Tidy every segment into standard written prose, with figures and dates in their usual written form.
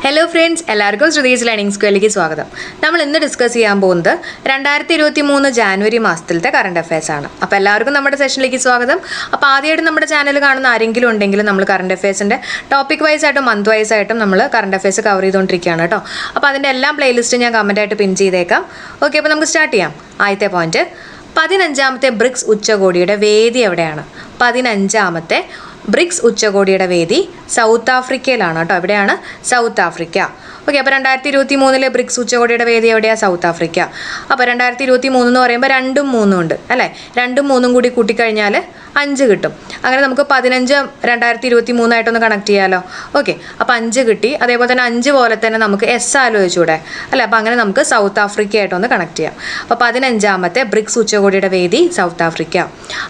Hello friends, എല്ലാവർക്കും Shruthi's learning സ്ക്വയറിലേക്ക് സ്വാഗതം. നമ്മൾ ഇന്ന് ഡിസ്കസ് ചെയ്യാൻ പോകുന്നത് 2023 ജാനുവരി മാസത്തിലത്തെ കറണ്ട് അഫയേഴ്സ് ആണ്. അപ്പോൾ എല്ലാവർക്കും നമ്മുടെ സെഷനിലേക്ക് സ്വാഗതം. അപ്പോൾ ആദ്യമായിട്ട് നമ്മുടെ ചാനൽ കാണുന്ന ആരെങ്കിലും ഉണ്ടെങ്കിൽ നമ്മൾ കറണ്ട് അഫയേഴ്സിൻ്റെ ടോപ്പിക് വൈസ് ആയിട്ടും മന്ത് വൈസ് ആയിട്ടും നമ്മൾ കറണ്ട് അഫയേഴ്സ് കവർ ചെയ്തുകൊണ്ടിരിക്കുകയാണ് കേട്ടോ. അപ്പോൾ അതിൻ്റെ എല്ലാം പ്ലേലിസ്റ്റും ഞാൻ കമൻറ്റായിട്ട് പിൻ ചെയ്തേക്കാം. ഓക്കെ, അപ്പോൾ നമുക്ക് സ്റ്റാർട്ട് ചെയ്യാം. ആദ്യത്തെ പോയിന്റ്, 15ാമത്തെ ബ്രിക്സ് ഉച്ചകോടിയുടെ വേദി എവിടെയാണ്? 15ാമത്തെ ബ്രിക്സ് ഉച്ചകോടിയുടെ വേദി സൗത്ത് ആഫ്രിക്കയിലാണ് കേട്ടോ. എവിടെയാണ്? South Africa. ഓക്കെ, അപ്പോൾ 2023 ബ്രിക്സ് ഉച്ചകോടിയുടെ വേദി എവിടെയാണ്? South Africa. അപ്പോൾ 2023 എന്ന് പറയുമ്പോൾ 2ഉം 3ഉം ഉണ്ട് അല്ലേ? 2ഉം 3ഉം കൂടി കൂട്ടിക്കഴിഞ്ഞാൽ 5 കിട്ടും. അങ്ങനെ നമുക്ക് 15 2023 ആയിട്ടൊന്ന് കണക്ട് ചെയ്യാമല്ലോ. ഓക്കെ, അപ്പോൾ 5 കിട്ടി. അതേപോലെ തന്നെ 5 പോലെ തന്നെ നമുക്ക് എസ് ആലോചിച്ചൂടെ അല്ലേ? അപ്പോൾ അങ്ങനെ നമുക്ക് സൗത്ത് ആഫ്രിക്ക ആയിട്ടൊന്ന് കണക്ട് ചെയ്യാം. അപ്പോൾ 15ാമത്തെ ബ്രിക്സ് ഉച്ചകോടിയുടെ വേദി സൗത്ത് ആഫ്രിക്ക.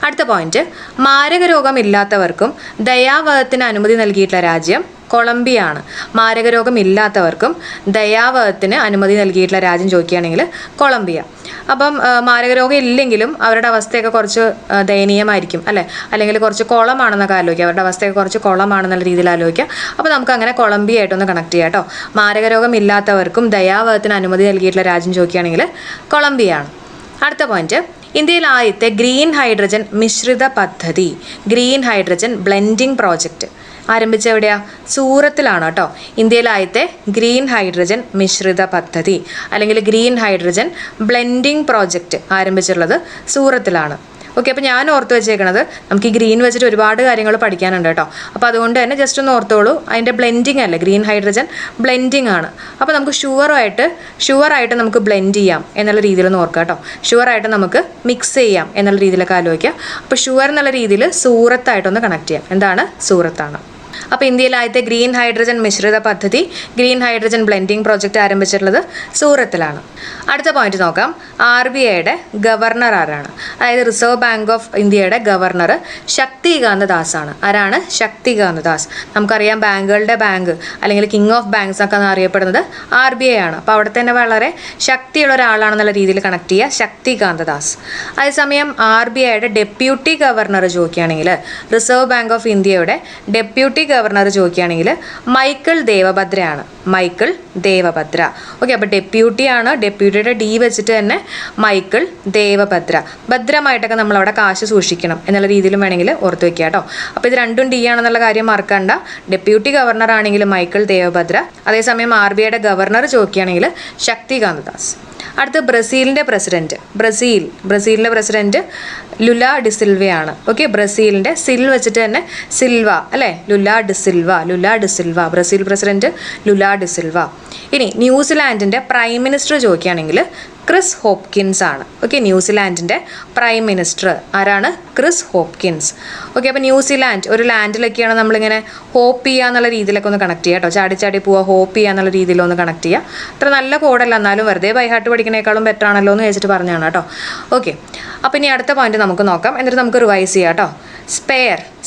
അടുത്ത പോയിന്റ്, മാരക രോഗമില്ലാത്തവർക്കും ദയാവധത്തിന് അനുമതി നൽകിയിട്ടുള്ള രാജ്യം കൊളംബിയ ആണ്. മാരക രോഗമില്ലാത്തവർക്കും ദയാവധത്തിന് അനുമതി നൽകിയിട്ടുള്ള രാജ്യം ചോദിക്കുകയാണെങ്കിൽ കൊളംബിയ. അപ്പം മാരക രോഗം ഇല്ലെങ്കിലും അവരുടെ അവസ്ഥയൊക്കെ കുറച്ച് ദയനീയമായിരിക്കും അല്ലേ? അല്ലെങ്കിൽ കുറച്ച് കുളമാണെന്നൊക്കെ ആലോചിക്കുക. അവരുടെ അവസ്ഥയൊക്കെ കുറച്ച് കുളമാണെന്നുള്ള രീതിയിൽ ആലോചിക്കുക. അപ്പോൾ നമുക്ക് അങ്ങനെ കൊളംബിയ ആയിട്ടൊന്ന് കണക്ട് ചെയ്യാം കേട്ടോ. മാരക രോഗം ഇല്ലാത്തവർക്കും ദയാവധത്തിന് അനുമതി നൽകിയിട്ടുള്ള രാജ്യം ചോദിക്കുകയാണെങ്കിൽ കൊളംബിയ ആണ്. അടുത്ത പോയിന്റ്, ഇന്ത്യയിൽ ആദ്യത്തെ ഗ്രീൻ ഹൈഡ്രജൻ മിശ്രിത പദ്ധതി, ഗ്രീൻ ഹൈഡ്രജൻ ബ്ലെൻഡിംഗ് പ്രോജക്റ്റ് ആരംഭിച്ച എവിടെയാ? സൂറത്തിലാണ് കേട്ടോ. ഇന്ത്യയിൽ ആദ്യത്തെ ഗ്രീൻ ഹൈഡ്രജൻ മിശ്രിത പദ്ധതി അല്ലെങ്കിൽ ഗ്രീൻ ഹൈഡ്രജൻ ബ്ലെൻഡിംഗ് പ്രോജക്റ്റ് ആരംഭിച്ചിട്ടുള്ളത് സൂറത്തിലാണ്. ഓക്കെ, അപ്പോൾ ഞാൻ ഓർത്ത് വെച്ചേക്കണത് നമുക്ക് ഈ ഗ്രീൻ വെച്ചിട്ട് ഒരുപാട് കാര്യങ്ങൾ പഠിക്കാനുണ്ട് കേട്ടോ. അപ്പോൾ അതുകൊണ്ട് തന്നെ ജസ്റ്റ് ഒന്ന് ഓർത്തോളൂ. അതിൻ്റെ ബ്ലെൻഡിങ് അല്ലേ, ഗ്രീൻ ഹൈഡ്രജൻ ബ്ലെൻഡിങ് ആണ്. അപ്പോൾ നമുക്ക് ഷുവറായിട്ട് നമുക്ക് ബ്ലെൻഡ് ചെയ്യാം എന്നുള്ള രീതിയിലൊന്ന് ഓർക്കുക കേട്ടോ. ഷുവറായിട്ട് നമുക്ക് മിക്സ് ചെയ്യാം എന്നുള്ള രീതിയിലൊക്കെ ആലോചിക്കുക. അപ്പോൾ ഷുവർ എന്നുള്ള രീതിയിൽ സൂറത്തായിട്ടൊന്ന് കണക്ട് ചെയ്യാം. എന്താണ്? സൂറത്താണ്. അപ്പോൾ ഇന്ത്യയിൽ ആദ്യത്തെ ഗ്രീൻ ഹൈഡ്രജൻ മിശ്രിത പദ്ധതി, ഗ്രീൻ ഹൈഡ്രജൻ ബ്ലെൻഡിംഗ് പ്രോജക്റ്റ് ആരംഭിച്ചിട്ടുള്ളത് സൂറത്തിലാണ്. അടുത്ത പോയിന്റ് നോക്കാം. RBIയുടെ ഗവർണർ ആരാണ്? അതായത് റിസർവ് ബാങ്ക് ഓഫ് ഇന്ത്യയുടെ ഗവർണർ ശക്തികാന്ത ദാസ് ആണ്. ആരാണ്? ശക്തികാന്ത ദാസ്. നമുക്കറിയാം ബാങ്കുകളുടെ ബാങ്ക് അല്ലെങ്കിൽ കിങ് ഓഫ് ബാങ്ക്സ് ഒക്കെ അറിയപ്പെടുന്നത് RBI ആണ്. അപ്പോൾ അവിടെ തന്നെ വളരെ ശക്തിയുള്ള ഒരാളാണെന്നുള്ള രീതിയിൽ കണക്ട് ചെയ്യുക, ശക്തികാന്ത ദാസ്. അതേസമയം RBIയുടെ ഡെപ്യൂട്ടി ഗവർണർ ചോദിക്കുകയാണെങ്കിൽ, റിസർവ് ബാങ്ക് ഓഫ് ഇന്ത്യയുടെ ഡെപ്യൂട്ടി ഗവർണർ ചോദിക്കുകയാണെങ്കിൽ മൈക്കിൾ ദേവഭദ്രയാണ്. മൈക്കിൾ ദേവഭദ്ര. ഓക്കെ, അപ്പോൾ ഡെപ്യൂട്ടിയാണ്. ഡെപ്യൂട്ടിയുടെ ഡി വെച്ചിട്ട് തന്നെ മൈക്കിൾ ദേവഭദ്ര. ഭദ്രമായിട്ടൊക്കെ നമ്മളവിടെ കാശ് സൂക്ഷിക്കണം എന്നുള്ള രീതിയിലും വേണമെങ്കിൽ ഓർത്ത് വെക്കുക കേട്ടോ. അപ്പോൾ ഇത് രണ്ടും ഡി ആണെന്നുള്ള കാര്യം മറക്കണ്ട. ഡെപ്യൂട്ടി ഗവർണർ ആണെങ്കിൽ മൈക്കിൾ ദേവഭദ്ര, അതേസമയം RBIയുടെ ഗവർണർ ചോദിക്കുകയാണെങ്കിൽ ശക്തികാന്ത ദാസ്. അടുത്ത് ബ്രസീലിൻ്റെ പ്രസിഡന്റ്. ബ്രസീലിൻ്റെ പ്രസിഡന്റ് ലുല ഡിസിൽവയാണ്. ഓക്കെ, ബ്രസീലിൻ്റെ സിൽ വെച്ചിട്ട് തന്നെ സിൽവ അല്ലേ? Lula da Silva. Brazil president Lula da Silva. ഇനി ന്യൂസിലാൻഡിൻ്റെ പ്രൈം മിനിസ്റ്റർ ചോദിക്കുകയാണെങ്കിൽ ക്രിസ് ഹോപ്കിൻസ് ആണ്. ഓക്കെ, ന്യൂസിലാൻഡിൻ്റെ പ്രൈം മിനിസ്റ്റർ ആരാണ്? Chris Hopkins. ഓക്കെ, അപ്പോൾ ന്യൂസിലാൻഡ് ഒരു ലാൻഡിലൊക്കെയാണ് നമ്മളിങ്ങനെ ഹോപ്പ് ചെയ്യുക എന്നുള്ള രീതിയിലൊക്കെ ഒന്ന് കണക്ട് ചെയ്യുക കേട്ടോ. ചാടി പോവുക, ഹോപ്പ് ചെയ്യുക എന്നുള്ള രീതിയിലൊന്ന് കണക്ട് ചെയ്യുക. അത്ര നല്ല കോഡല്ല, എന്നാലും വെറുതെ ബൈഹാർട്ട് പഠിക്കുന്നേക്കാളും ബെറ്റർ ആണല്ലോ എന്ന് വെച്ചിട്ട് പറഞ്ഞാണ് കേട്ടോ. ഓക്കെ, അപ്പോൾ ഇനി അടുത്ത പോയിന്റ് നമുക്ക് നോക്കാം. എന്നിട്ട് നമുക്ക് റിവൈസ് ചെയ്യാം കേട്ടോ.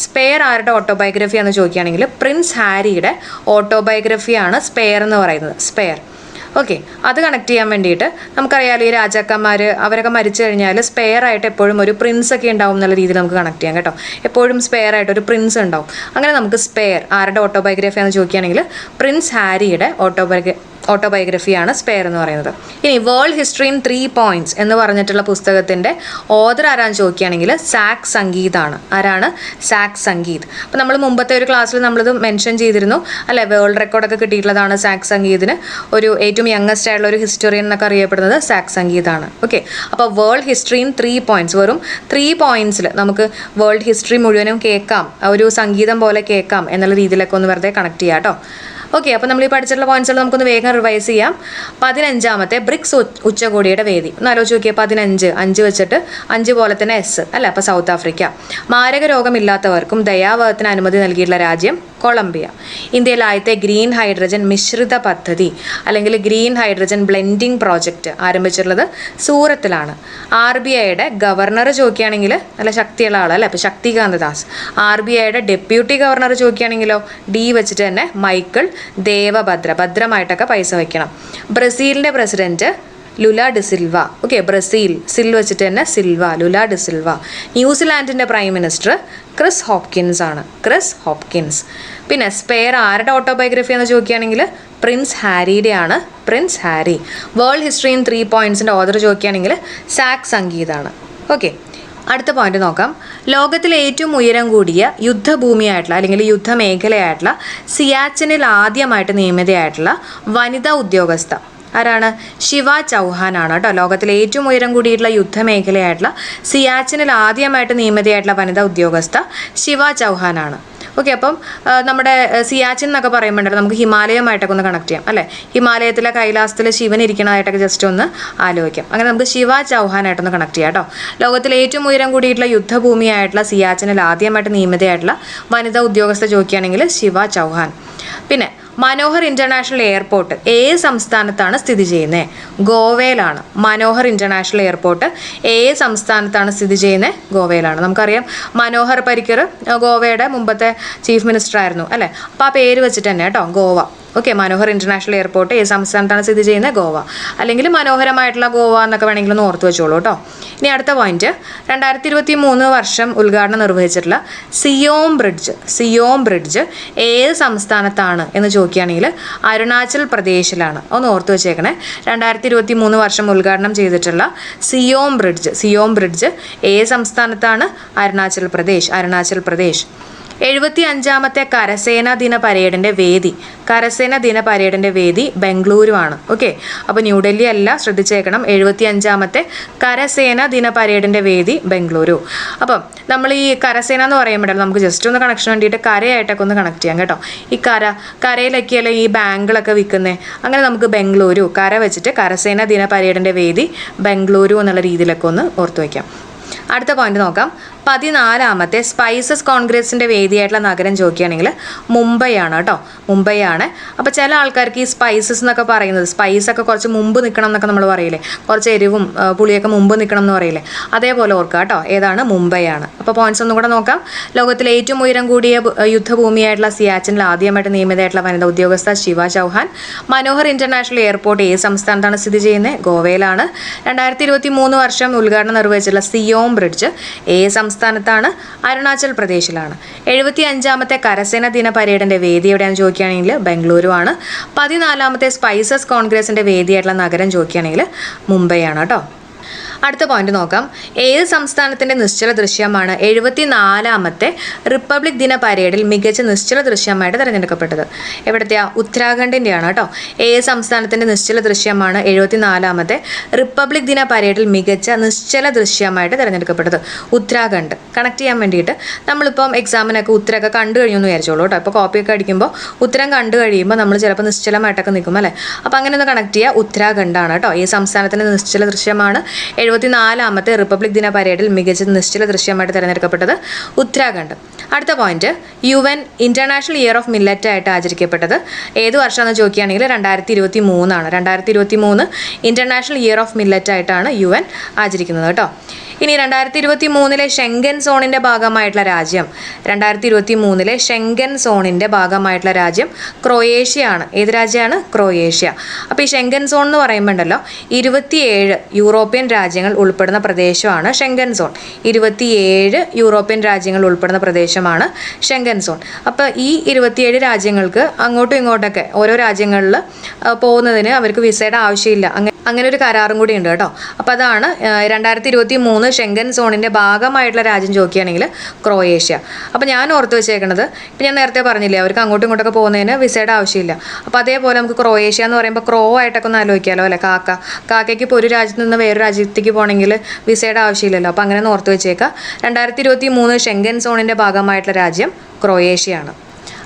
സ്പെയർ ആരുടെ ഓട്ടോബയോഗ്രഫി എന്ന് ചോദിക്കുകയാണെങ്കിൽ പ്രിൻസ് ഹാരിയുടെ ഓട്ടോബയോഗ്രഫിയാണ് സ്പെയർ എന്ന് പറയുന്നത്. സ്പെയർ. ഓക്കെ, അത് കണക്ട് ചെയ്യാൻ വേണ്ടിയിട്ട് നമുക്കറിയാലോ, ഈ രാജാക്കന്മാർ അവരൊക്കെ മരിച്ചു കഴിഞ്ഞാൽ സ്പെയർ ആയിട്ട് എപ്പോഴും ഒരു പ്രിൻസ് ഒക്കെ ഉണ്ടാവും എന്നുള്ള രീതിയിൽ നമുക്ക് കണക്ട് ചെയ്യാം കേട്ടോ. എപ്പോഴും സ്പെയർ ആയിട്ട് ഒരു പ്രിൻസ് ഉണ്ടാവും. അങ്ങനെ നമുക്ക് സ്പെയർ ആരുടെ ഓട്ടോബയോഗ്രഫി എന്ന് ചോദിക്കുകയാണെങ്കിൽ പ്രിൻസ് ഹാരിയുടെ ഓട്ടോബയോഗ്രഫിയാണ് സ്പെയർ എന്ന് പറയുന്നത്. ഇനി വേൾഡ് ഹിസ്റ്ററി ഇൻ 3 പോയിന്റ്സ് എന്ന് പറഞ്ഞിട്ടുള്ള പുസ്തകത്തിൻ്റെ ഓഥർ ആരാന്ന് ചോദിക്കുകയാണെങ്കിൽ സാക് സംഗീതാണ്. ആരാണ്? സാക് സംഗീത്. അപ്പോൾ നമ്മൾ മുമ്പത്തെ ഒരു ക്ലാസ്സിൽ നമ്മളിത് മെൻഷൻ ചെയ്തിരുന്നു അല്ലേ? വേൾഡ് റെക്കോർഡൊക്കെ കിട്ടിയിട്ടുള്ളതാണ് സാക് സംഗീതിന്. ഏറ്റവും യങ്ങസ്റ്റ് ആയിട്ടുള്ള ഒരു ഹിസ്റ്റോറിയൻ എന്നൊക്കെ അറിയപ്പെടുന്നത് സാക് സംഗീതാണ്. ഓക്കെ, അപ്പോൾ വേൾഡ് ഹിസ്റ്ററി ഇൻ 3 പോയിന്റ്സ്, വെറും 3 പോയിന്റ്സിൽ നമുക്ക് വേൾഡ് ഹിസ്റ്ററി മുഴുവനും കേൾക്കാം, ഒരു സംഗീതം പോലെ കേൾക്കാം എന്നുള്ള രീതിയിലൊക്കെ ഒന്ന് വെറുതെ കണക്ട് ചെയ്യാം കേട്ടോ. ഓക്കെ, അപ്പോൾ നമ്മൾ ഈ പഠിച്ചിട്ടുള്ള പോയിന്റ്സുകൾ നമുക്കൊന്ന് വേഗം റിവൈസ് ചെയ്യാം. 15ാമത്തെ ബ്രിക്സ് ഉച്ചകോടിയുടെ വേദി ഒന്ന് ആലോചിച്ച് നോക്കിയാൽ 5 വെച്ചിട്ട് 5 പോലെ തന്നെ എസ് അല്ല? അപ്പോൾ സൗത്ത് ആഫ്രിക്ക. മാരക രോഗമില്ലാത്തവർക്കും ദയാവധത്തിന് അനുമതി നൽകിയിട്ടുള്ള രാജ്യം കൊളംബിയ. ഇന്ത്യയിൽ ആദ്യത്തെ ഗ്രീൻ ഹൈഡ്രജൻ മിശ്രിത പദ്ധതി അല്ലെങ്കിൽ ഗ്രീൻ ഹൈഡ്രജൻ ബ്ലെൻഡിംഗ് പ്രോജക്റ്റ് ആരംഭിച്ചിട്ടുള്ളത് സൂറത്തിലാണ്. RBIയുടെ ഗവർണർ ചോദിക്കുകയാണെങ്കിൽ നല്ല ശക്തിയുള്ള ആളല്ലേ? അപ്പോൾ ശക്തികാന്ത ദാസ്. RBIയുടെ ഡെപ്യൂട്ടി ഗവർണർ ചോദിക്കുകയാണെങ്കിലോ ഡി വെച്ചിട്ട് തന്നെ മൈക്കിൾ ദേവഭദ്ര. ഭദ്രമായിട്ടൊക്കെ പൈസ വയ്ക്കണം. ബ്രസീലിൻ്റെ president Lula da Silva. Okay, Brazil സിൽ വെച്ചിട്ട് തന്നെ സിൽവ, ലുല ഡിസിൽവ. ന്യൂസിലാൻഡിൻ്റെ പ്രൈം മിനിസ്റ്റർ ക്രിസ് ഹോപ്കിൻസ് ആണ്, ക്രിസ് ഹോപ്കിൻസ്. പിന്നെ സ്പെയർ ആരുടെ ഓട്ടോബയോഗ്രഫി എന്ന് ചോദിക്കുകയാണെങ്കിൽ പ്രിൻസ് ഹാരിയുടെ ആണ്, prince Harry. World history in 3 പോയിൻറ്റ്സിൻ്റെ ഓർഡർ ചോദിക്കുകയാണെങ്കിൽ സാക് സംഗീതാണ്. ഓക്കെ, അടുത്ത പോയിന്റ് നോക്കാം. ലോകത്തിലെ ഏറ്റവും ഉയരം കൂടിയ യുദ്ധഭൂമിയായിട്ടുള്ള അല്ലെങ്കിൽ യുദ്ധമേഖലയായിട്ടുള്ള സിയാച്ചിനിൽ ആദ്യമായിട്ട് നിയമിതയായിട്ടുള്ള വനിതാ ഉദ്യോഗസ്ഥ ആരാണ്? ശിവ ചൗഹാൻ ആണ് കേട്ടോ. ലോകത്തിലെ ഏറ്റവും ഉയരം കൂടിയിട്ടുള്ള യുദ്ധമേഖലയായിട്ടുള്ള സിയാച്ചിനിൽ ആദ്യമായിട്ട് നിയമിതയായിട്ടുള്ള വനിതാ ഉദ്യോഗസ്ഥ ശിവ ചൗഹാൻ ആണ്. ഓക്കെ, അപ്പം നമ്മുടെ സിയാച്ചിൻ എന്നൊക്കെ പറയുമ്പോണ്ടല്ലോ നമുക്ക് ഹിമാലയമായിട്ടൊക്കെ ഒന്ന് കണക്ട് ചെയ്യാം അല്ലേ. ഹിമാലയത്തിലെ കൈലാസത്തിൽ ശിവൻ ഇരിക്കണതായിട്ടൊക്കെ ജസ്റ്റ് ഒന്ന് ആലോചിക്കാം. അങ്ങനെ നമുക്ക് ശിവ ചൗഹാനായിട്ടൊന്ന് കണക്ട് ചെയ്യാം കേട്ടോ. ലോകത്തിലെ ഏറ്റവും ഉയരം കൂടിയിട്ടുള്ള യുദ്ധഭൂമിയായിട്ടുള്ള സിയാച്ചിനിൽ ആദ്യമായിട്ട് നിയമിതയായിട്ടുള്ള വനിതാ ഉദ്യോഗസ്ഥ ചോദിക്കുകയാണെങ്കിൽ ശിവ ചൗഹാൻ. പിന്നെ മനോഹർ ഇൻ്റർനാഷണൽ എയർപോർട്ട് ഏത് സംസ്ഥാനത്താണ് സ്ഥിതി ചെയ്യുന്നത്? ഗോവയിലാണ്. മനോഹർ ഇൻ്റർനാഷണൽ എയർപോർട്ട് ഏത് സംസ്ഥാനത്താണ് സ്ഥിതി ചെയ്യുന്നത്? ഗോവയിലാണ്. നമുക്കറിയാം മനോഹർ പരിക്കർ ഗോവയുടെ മുമ്പത്തെ ചീഫ് മിനിസ്റ്റർ ആയിരുന്നു അല്ലേ. അപ്പോൾ ആ പേര് വെച്ചിട്ട് തന്നെ കേട്ടോ, Goa. Okay, Manohar international airport ഏത് സംസ്ഥാനത്താണ് സ്ഥിതി ചെയ്യുന്നത്? ഗോവ. അല്ലെങ്കിൽ മനോഹരമായിട്ടുള്ള ഗോവ എന്നൊക്കെ വേണമെങ്കിൽ ഒന്ന് ഓർത്ത് വെച്ചോളൂ കേട്ടോ. ഇനി അടുത്ത പോയിന്റ്, 2023 വർഷം ഉദ്ഘാടനം നിർവഹിച്ചിട്ടുള്ള സിയോം ബ്രിഡ്ജ് ഏത് സംസ്ഥാനത്താണ് എന്ന് ചോദിക്കുകയാണെങ്കിൽ അരുണാചൽ പ്രദേശിലാണ്. ഒന്ന് ഓർത്ത് വെച്ചേക്കണേ. 2023 വർഷം ഉദ്ഘാടനം ചെയ്തിട്ടുള്ള സിയോം ബ്രിഡ്ജ് ഏത് സംസ്ഥാനത്താണ്? അരുണാചൽ പ്രദേശ്. 75ാമത്തെ കരസേനാ ദിന പരേഡിൻ്റെ വേദി ബംഗളൂരു ആണ്. ഓക്കെ, അപ്പോൾ ന്യൂഡൽഹി അല്ല, ശ്രദ്ധിച്ചേക്കണം. 75ാമത്തെ കരസേനാ ദിന പരേഡിൻ്റെ വേദി ബംഗളൂരു. അപ്പം നമ്മൾ ഈ കരസേന എന്ന് പറയുമ്പോഴല്ലോ നമുക്ക് ജസ്റ്റ് ഒന്ന് കണക്ഷൻ വേണ്ടിയിട്ട് കരയായിട്ടൊക്കെ ഒന്ന് കണക്ട് ചെയ്യാം കേട്ടോ. ഈ കരയിലൊക്കെയല്ലേ ഈ ബാങ്കുകളൊക്കെ വിൽക്കുന്നത്. അങ്ങനെ നമുക്ക് ബംഗളൂരു കര വെച്ചിട്ട് കരസേനാ ദിന പരേഡിൻ്റെ വേദി ബംഗളൂരു എന്നുള്ള രീതിയിലൊക്കെ ഒന്ന് ഓർത്തു വയ്ക്കാം. അടുത്ത പോയിന്റ് നോക്കാം. 14ാമത്തെ സ്പൈസസ് കോൺഗ്രസിൻ്റെ വേദിയായിട്ടുള്ള നഗരം ചോദിക്കുകയാണെങ്കിൽ മുംബൈ ആണ് കേട്ടോ, മുംബൈ ആണ്. അപ്പോൾ ചില ആൾക്കാർക്ക് ഈ സ്പൈസസ് എന്നൊക്കെ പറയുന്നത് സ്പൈസൊക്കെ കുറച്ച് മുമ്പ് നിൽക്കണം എന്നൊക്കെ നമ്മൾ പറയില്ലേ, കുറച്ച് എരിവും പുളിയൊക്കെ മുമ്പ് നിൽക്കണം എന്ന് പറയില്ലേ, അതേപോലെ ഓർക്കുക കേട്ടോ. ഏതാണ്? മുംബൈ ആണ്. അപ്പോൾ പോയിന്റ്സ് ഒന്നും കൂടെ നോക്കാം. ലോകത്തിലെ ഏറ്റവും ഉയരം കൂടിയ യുദ്ധഭൂമിയായിട്ടുള്ള സിയാച്ചിനിൽ ആദ്യമായിട്ട് നിയമിതയായിട്ടുള്ള വനിതാ ഉദ്യോഗസ്ഥ ശിവ ചൗഹാൻ. മനോഹർ ഇൻ്റർനാഷണൽ എയർപോർട്ട് ഏത് സംസ്ഥാനത്താണ് സ്ഥിതി ചെയ്യുന്നത്? ഗോവയിലാണ്. 2023 വർഷം ഉദ്ഘാടനം നിർവഹിച്ചിട്ടുള്ള സിയോം ബ്രിഡ്ജ് ഏത് സംസ്ഥാനത്താണ്? അരുണാചൽ പ്രദേശിലാണ്. 75ാമത്തെ കരസേന ദിന പരേഡിൻ്റെ വേദി എവിടെയാണെന്ന് ചോദിക്കുകയാണെങ്കിൽ ബംഗളൂരു ആണ്. 14ാമത്തെ സ്പൈസസ് കോൺഗ്രസിൻ്റെ വേദിയായിട്ടുള്ള നഗരം ചോദിക്കുകയാണെങ്കിൽ മുംബൈ ആണ് കേട്ടോ. അടുത്ത പോയിന്റ് നോക്കാം. ഏത് സംസ്ഥാനത്തിൻ്റെ നിശ്ചല ദൃശ്യമാണ് 74ാമത്തെ റിപ്പബ്ലിക് ദിന പരേഡിൽ മികച്ച നിശ്ചല ദൃശ്യമായിട്ട് തിരഞ്ഞെടുക്കപ്പെട്ടത്? എവിടത്തെയാ? ഉത്തരാഖണ്ഡിൻ്റെയാണ് കേട്ടോ. ഏത് സംസ്ഥാനത്തിൻ്റെ നിശ്ചല ദൃശ്യമാണ് 74ാമത്തെ റിപ്പബ്ലിക് ദിന പരേഡിൽ മികച്ച നിശ്ചല ദൃശ്യമായിട്ട് തിരഞ്ഞെടുക്കപ്പെട്ടത്? ഉത്തരാഖണ്ഡ്. കണക്ട് ചെയ്യാൻ വേണ്ടിയിട്ട് നമ്മളിപ്പം എക്സാമിനൊക്കെ ഉത്തരമൊക്കെ കണ്ടു കഴിഞ്ഞു എന്ന് വിചാരിച്ചോളൂ കേട്ടോ. ഇപ്പോൾ കോപ്പിയൊക്കെ അടിക്കുമ്പോൾ ഉത്തരം കണ്ടു കഴിയുമ്പോൾ നമ്മൾ ചിലപ്പോൾ നിശ്ചലമായിട്ടൊക്കെ നിൽക്കും അല്ലേ. അപ്പോൾ അങ്ങനെ ഒന്ന് കണക്ട് ചെയ്യുക. ഉത്തരാഖണ്ഡാണ് കേട്ടോ. ഈ സംസ്ഥാനത്തിൻ്റെ നിശ്ചല ദൃശ്യമാണ് 74ാമത്തെ റിപ്പബ്ലിക് ദിന പരേഡിൽ മികച്ച നിശ്ചല ദൃശ്യമായിട്ട് തിരഞ്ഞെടുക്കപ്പെട്ടത്? ഉത്തരാഖണ്ഡ്. അടുത്ത point, UN international year of millet ആയിട്ട് ആചരിക്കപ്പെട്ടത് ഏത് വർഷമാണെന്ന് ചോദിക്കുകയാണെങ്കിൽ 2023 ആണ്. 2023 ഇൻ്റർനാഷണൽ ഇയർ ഓഫ് മില്ലറ്റ് ആയിട്ടാണ് UN ആചരിക്കുന്നത് കേട്ടോ. ഇനി 2023 ഷെങ്കൻ സോണിൻ്റെ ഭാഗമായിട്ടുള്ള രാജ്യം, 2023 ഷെങ്കൻ സോണിൻ്റെ ഭാഗമായിട്ടുള്ള രാജ്യം ക്രൊയേഷ്യ ആണ്. ഏത് രാജ്യമാണ്? ക്രൊയേഷ്യ. അപ്പോൾ ഈ ഷെങ്കൻ സോൺ എന്ന് പറയുമ്പോൾ ഉണ്ടല്ലോ 27 യൂറോപ്യൻ രാജ്യങ്ങൾ ഉൾപ്പെടുന്ന പ്രദേശമാണ് ഷെങ്കൻ സോൺ. 27 യൂറോപ്യൻ രാജ്യങ്ങൾ ഉൾപ്പെടുന്ന പ്രദേശമാണ് ഷെങ്കൻ സോൺ. അപ്പോൾ ഈ 27 രാജ്യങ്ങൾക്ക് അങ്ങോട്ടും ഇങ്ങോട്ടൊക്കെ ഓരോ രാജ്യങ്ങളിൽ പോകുന്നതിന് അവർക്ക് വിസയുടെ ആവശ്യമില്ല. അങ്ങനെ ഒരു കരാറും കൂടി ഉണ്ട് കേട്ടോ. അപ്പോൾ അതാണ് 2023 ഷെങ്കൻ സോണിൻ്റെ ഭാഗമായിട്ടുള്ള രാജ്യം ചോദിക്കുകയാണെങ്കിൽ ക്രൊയേഷ്യ. അപ്പോൾ ഞാൻ ഓർത്ത് വെച്ചേക്കണത്, ഇപ്പം ഞാൻ നേരത്തെ പറഞ്ഞില്ലേ അവർക്ക് അങ്ങോട്ടും ഇങ്ങോട്ടൊക്കെ പോകുന്നതിന് വിസയുടെ ആവശ്യമില്ല. അപ്പോൾ അതേപോലെ നമുക്ക് ക്രൊയേഷ്യ എന്ന് പറയുമ്പോൾ ക്രോ ആയിട്ടൊക്കെ ഒന്ന് ആലോചിക്കാമല്ലോ അല്ലേ. കാക്കയ്ക്ക് ഇപ്പോൾ ഒരു രാജ്യത്ത് നിന്ന് വേറൊരു രാജ്യത്തേക്ക് പോകണമെങ്കിൽ വിസയുടെ ആവശ്യമില്ലല്ലോ. അപ്പോൾ അങ്ങനെ ഓർത്ത് വെച്ചേക്കാം. 2023 ഷെങ്കൻ സോണിൻ്റെ ഭാഗമായിട്ടുള്ള രാജ്യം ക്രൊയേഷ്യയാണ്.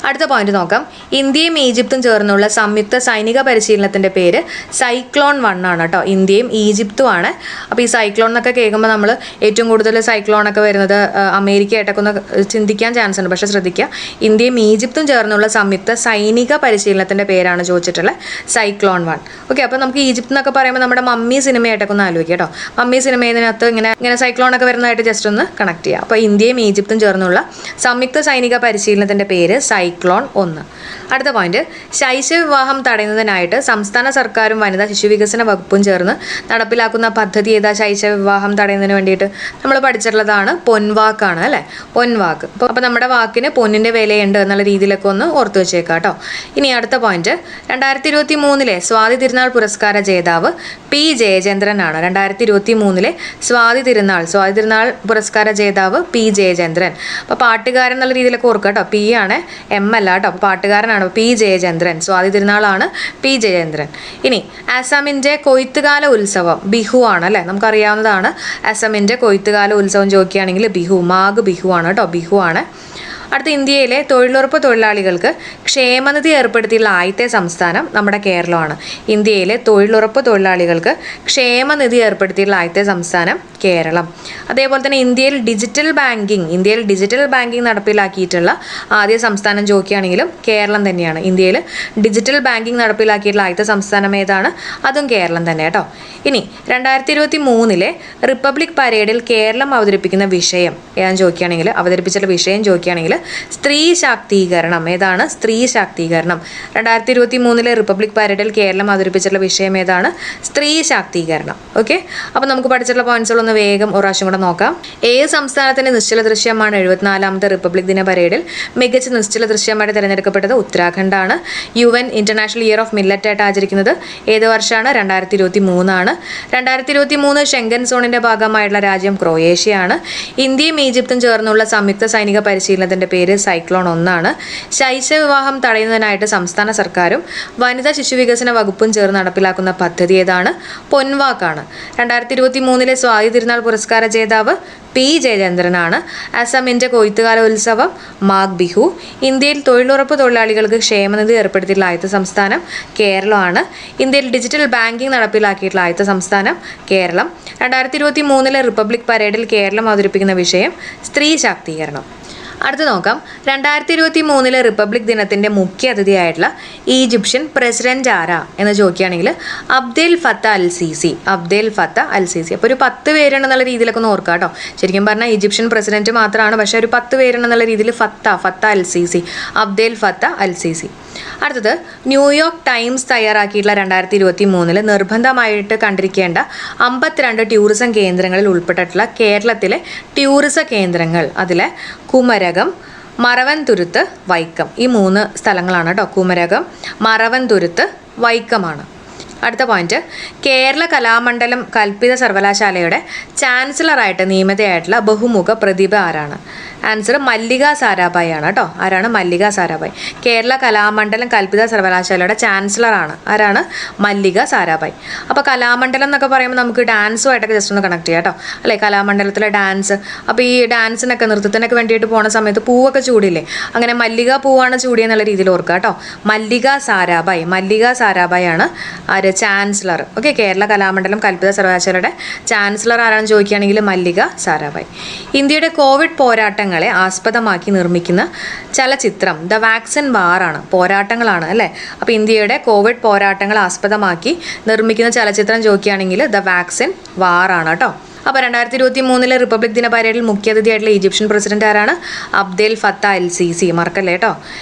അടുത്ത പോയിന്റ് നോക്കാം. ഇന്ത്യയും ഈജിപ്തും ചേർന്നുള്ള സംയുക്ത സൈനിക പരിശീലനത്തിൻ്റെ പേര് സൈക്ലോൺ 1 ആണ് കേട്ടോ. ഇന്ത്യയും ഈജിപ്തും ആണ്. അപ്പോൾ ഈ സൈക്ലോൺ എന്നൊക്കെ കേൾക്കുമ്പോൾ നമ്മൾ ഏറ്റവും കൂടുതൽ സൈക്ലോണൊക്കെ വരുന്നത് അമേരിക്കയായിട്ടൊക്കെ ഒന്ന് ചിന്തിക്കാൻ ചാൻസ് ഉണ്ട്. പക്ഷേ ശ്രദ്ധിക്കുക, ഇന്ത്യയും ഈജിപ്തും ചേർന്നുള്ള സംയുക്ത സൈനിക പരിശീലനത്തിൻ്റെ പേരാണ് ചോദിച്ചിട്ടുള്ളത് സൈക്ലോൺ 1. ഓക്കെ, അപ്പോൾ നമുക്ക് ഈജിപ്ത് എന്നൊക്കെ പറയുമ്പോൾ നമ്മുടെ മമ്മി സിനിമയായിട്ടൊക്കെ ഒന്ന് ആലോചിക്കുക കേട്ടോ. മമ്മി സിനിമയിനകത്ത് ഇങ്ങനെ സൈക്ലോണൊക്കെ വരുന്നതായിട്ട് ജസ്റ്റ് ഒന്ന് കണക്ട് ചെയ്യുക. അപ്പോൾ ഇന്ത്യയും ഈജിപ്തും ചേർന്നുള്ള സംയുക്ത സൈനിക പരിശീലനത്തിൻ്റെ പേര് സൈക്ലോൺ സൈക്ലോൺ 1. അടുത്ത പോയിന്റ്, ശൈശവ വിവാഹം തടയുന്നതിനായിട്ട് സംസ്ഥാന സർക്കാരും വനിതാ ശിശു വികസന വകുപ്പും ചേർന്ന് നടപ്പിലാക്കുന്ന പദ്ധതി ഏതാ? ശൈശവ വിവാഹം തടയുന്നതിന് വേണ്ടിയിട്ട് നമ്മൾ പഠിച്ചിട്ടുള്ളതാണ് പൊൻവാക്കാണ് അല്ലേ, പൊൻവാക്ക്. അപ്പോൾ നമ്മുടെ വാക്കിന് പൊന്നിൻ്റെ വിലയുണ്ട് എന്നുള്ള രീതിയിലൊക്കെ ഒന്ന് ഓർത്ത് വെച്ചേക്കാം കേട്ടോ. ഇനി അടുത്ത പോയിന്റ്, 2023 സ്വാതി തിരുനാൾ പുരസ്കാര ജേതാവ് പി ജയചന്ദ്രനാണ്. 2023 സ്വാതി തിരുനാൾ പുരസ്കാര ജേതാവ് പി ജയചന്ദ്രൻ. അപ്പോൾ പാട്ടുകാരൻ എന്നുള്ള രീതിയിലൊക്കെ ഓർക്കുക കേട്ടോ, പി ആണ്, എം അല്ല കേട്ടോ. അപ്പോൾ പാട്ടുകാരനാണ് പി ജയചന്ദ്രൻ, സ്വാതി തിരുനാളാണ് പി ജയചന്ദ്രൻ. ഇനി അസമിൻ്റെ കൊയ്ത്തുകാല ഉത്സവം ബിഹു ആണ് അല്ലേ, നമുക്കറിയാവുന്നതാണ്. അസമിൻ്റെ കൊയ്ത്തുകാല ഉത്സവം ചോദിക്കുകയാണെങ്കിൽ ബിഹു, മാഘ് ബിഹു ആണ് കേട്ടോ, ബിഹു ആണ്. അടുത്ത, ഇന്ത്യയിലെ തൊഴിലുറപ്പ് തൊഴിലാളികൾക്ക് ക്ഷേമനിധി ഏർപ്പെടുത്തിയുള്ള ആദ്യത്തെ സംസ്ഥാനം നമ്മുടെ കേരളമാണ്. ഇന്ത്യയിലെ തൊഴിലുറപ്പ് തൊഴിലാളികൾക്ക് ക്ഷേമനിധി ഏർപ്പെടുത്തിയുള്ള ആദ്യത്തെ സംസ്ഥാനം കേരളം. അതേപോലെ തന്നെ ഇന്ത്യയിൽ ഡിജിറ്റൽ ബാങ്കിങ് നടപ്പിലാക്കിയിട്ടുള്ള ആദ്യ സംസ്ഥാനം ചോദിക്കുകയാണെങ്കിലും കേരളം തന്നെയാണ്. ഇന്ത്യയിൽ ഡിജിറ്റൽ ബാങ്കിങ് നടപ്പിലാക്കിയിട്ടുള്ള ആദ്യത്തെ സംസ്ഥാനം ഏതാണ്? അതും കേരളം തന്നെ കേട്ടോ. ഇനി 2023 റിപ്പബ്ലിക് പരേഡിൽ കേരളം അവതരിപ്പിക്കുന്ന വിഷയം ഏതാണെന്ന് അവതരിപ്പിച്ചുള്ള വിഷയം ചോദിക്കുകയാണെങ്കിൽ സ്ത്രീ ശാക്തീകരണം. ഏതാണ്? സ്ത്രീ ശാക്തീകരണം. 2023 റിപ്പബ്ലിക് പരേഡിൽ കേരളം അവതരിപ്പിച്ചിട്ടുള്ള വിഷയം ഏതാണ്? സ്ത്രീ ശാക്തീകരണം. ഓക്കെ, അപ്പോൾ നമുക്ക് പഠിച്ചിട്ടുള്ള പോയിന്റ്സുകളൊന്ന് വേഗം ഒരു പ്രാവശ്യം കൂടെ നോക്കാം. ഏത് സംസ്ഥാനത്തിന്റെ നിശ്ചല ദൃശ്യമാണ് 74ാമത്തെ റിപ്പബ്ലിക് ദിന പരേഡിൽ മികച്ച നിശ്ചല ദൃശ്യമായിട്ട് തിരഞ്ഞെടുക്കപ്പെട്ടത്? ഉത്തരാഖണ്ഡാണ്. UN international year of millet ആയിട്ട് ആചരിക്കുന്നത് ഏത് വർഷമാണ്? 2023 ആണ്. 2023 ഷെങ്കൻ സോണിന്റെ ഭാഗമായിട്ടുള്ള രാജ്യം ക്രൊയേഷ്യയാണ്. ഇന്ത്യയും ഈജിപ്തും ചേർന്നുള്ള സംയുക്ത സൈനിക പരിശീലനത്തിന്റെ പേര് സൈക്ലോൺ 1 ആണ്. ശൈശവ വിവാഹം തടയുന്നതിനായിട്ട് സംസ്ഥാന സർക്കാരും വനിതാ ശിശു വികസന വകുപ്പും ചേർന്ന് നടപ്പിലാക്കുന്ന പദ്ധതി ഏതാണ്? പൊൻവാക്കാണ്. 2023 സ്വാതി തിരുനാൾ പുരസ്കാര ജേതാവ് പി ജയചന്ദ്രനാണ്. അസമിൻ്റെ കൊയ്ത്തുകാല ഉത്സവം മാഘ് ബിഹു. ഇന്ത്യയിൽ തൊഴിലുറപ്പ് തൊഴിലാളികൾക്ക് ക്ഷേമനിധി ഏർപ്പെടുത്തിയിട്ടുള്ള ആദ്യത്തെ സംസ്ഥാനം കേരളമാണ്. ഇന്ത്യയിൽ ഡിജിറ്റൽ ബാങ്കിങ് നടപ്പിലാക്കിയിട്ടുള്ള ആദ്യത്തെ സംസ്ഥാനം കേരളം. 2023 റിപ്പബ്ലിക് പരേഡിൽ കേരളം അവതരിപ്പിക്കുന്ന വിഷയം സ്ത്രീ ശാക്തീകരണം. അടുത്ത് നോക്കാം, 2023 റിപ്പബ്ലിക് ദിനത്തിൻ്റെ മുഖ്യ അതിഥിയായിട്ടുള്ള ഈജിപ്ഷ്യൻ പ്രസിഡന്റ് ആരാ എന്ന് ചോദിക്കുകയാണെങ്കിൽ അബ്ദേൽ ഫത്ത അൽ സീസി. അപ്പോൾ ഒരു 10 പേരുണ്ടെന്നുള്ള രീതിയിലൊക്കെ ഒന്ന് ഓർക്കുക കേട്ടോ. ശരിക്കും പറഞ്ഞാൽ ഈജിപ്ഷ്യൻ പ്രസിഡന്റ് മാത്രമാണ്, പക്ഷേ ഒരു 10 പേരുണ്ടെന്നുള്ള രീതിയിൽ ഫത്ത അൽ സീസി, അബ്ദേൽ ഫത്ത അൽ സീസി. അടുത്തത്, ന്യൂയോർക്ക് ടൈംസ് തയ്യാറാക്കിയിട്ടുള്ള 2023 നിർബന്ധമായിട്ട് കണ്ടിരിക്കേണ്ട 52 ടൂറിസം കേന്ദ്രങ്ങളിൽ ഉൾപ്പെട്ടിട്ടുള്ള കേരളത്തിലെ ടൂറിസം കേന്ദ്രങ്ങൾ. അതിലെ കുമരകം, മറവൻതുരുത്ത്, വൈക്കം, ഈ 3 സ്ഥലങ്ങളാണ് കേട്ടോ. കുമരകം, മറവൻതുരുത്ത്, വൈക്കമാണ്. അടുത്ത പോയിന്റ്, കേരള കലാമണ്ഡലം കൽപ്പിത സർവകലാശാലയുടെ ചാൻസലറായിട്ട് നിയമിതയായിട്ടുള്ള ബഹുമുഖ പ്രതിഭ ആരാണ്? ആൻസർ മല്ലിക സാരാഭായ് ആണ് കേട്ടോ. ആരാണ്? മല്ലിക സാരാഭായ്. കേരള കലാമണ്ഡലം കൽപ്പിത സർവകലാശാലയുടെ ചാൻസലറാണ്. ആരാണ്? മല്ലിക സാരാഭായ്. അപ്പോൾ കലാമണ്ഡലം എന്നൊക്കെ പറയുമ്പോൾ നമുക്ക് ഡാൻസുമായിട്ടൊക്കെ ജസ്റ്റ് ഒന്ന് കണക്ട് ചെയ്യാം കേട്ടോ, അല്ലേ? കലാമണ്ഡലത്തിലെ ഡാൻസ്. അപ്പോൾ ഈ ഡാൻസിനൊക്കെ നൃത്തത്തിനൊക്കെ വേണ്ടിയിട്ട് പോണ സമയത്ത് പൂവൊക്കെ ചൂടില്ലേ, അങ്ങനെ മല്ലിക പൂവാണ് ചൂടിയെന്നുള്ള രീതിയിൽ ഓർക്കുക കേട്ടോ. മല്ലിക സാരാഭായ് ആണ് ആര്? ചാൻസലർ. ഓക്കെ, കേരള കലാമണ്ഡലം കൽപ്പിത സർവകലാശാലയുടെ ചാൻസലർ ആരാണെന്ന് ചോദിക്കുകയാണെങ്കിൽ മല്ലിക സാരാഭായ്. ഇന്ത്യയുടെ കോവിഡ് പോരാട്ടങ്ങളെ ആസ്പദമാക്കി നിർമ്മിക്കുന്ന ചലച്ചിത്രം ദ വാക്സിൻ വാറാണ്. പോരാട്ടങ്ങളാണ് അല്ലേ. അപ്പോൾ ഇന്ത്യയുടെ കോവിഡ് പോരാട്ടങ്ങൾ ആസ്പദമാക്കി നിർമ്മിക്കുന്ന ചലച്ചിത്രം ചോദിക്കുകയാണെങ്കിൽ ദ വാക്സിൻ വാറാണ് കേട്ടോ. അപ്പോൾ 2023 റിപ്പബ്ലിക് ദിന പരേഡിൽ മുഖ്യാതിഥിയായിട്ടുള്ള ഈജിപ്ഷ്യൻ പ്രസിഡന്റ് ആരാണ്? അബ്ദേൽ ഫത്ത അൽ സീസി. മറക്കല്ലേ കേട്ടോ.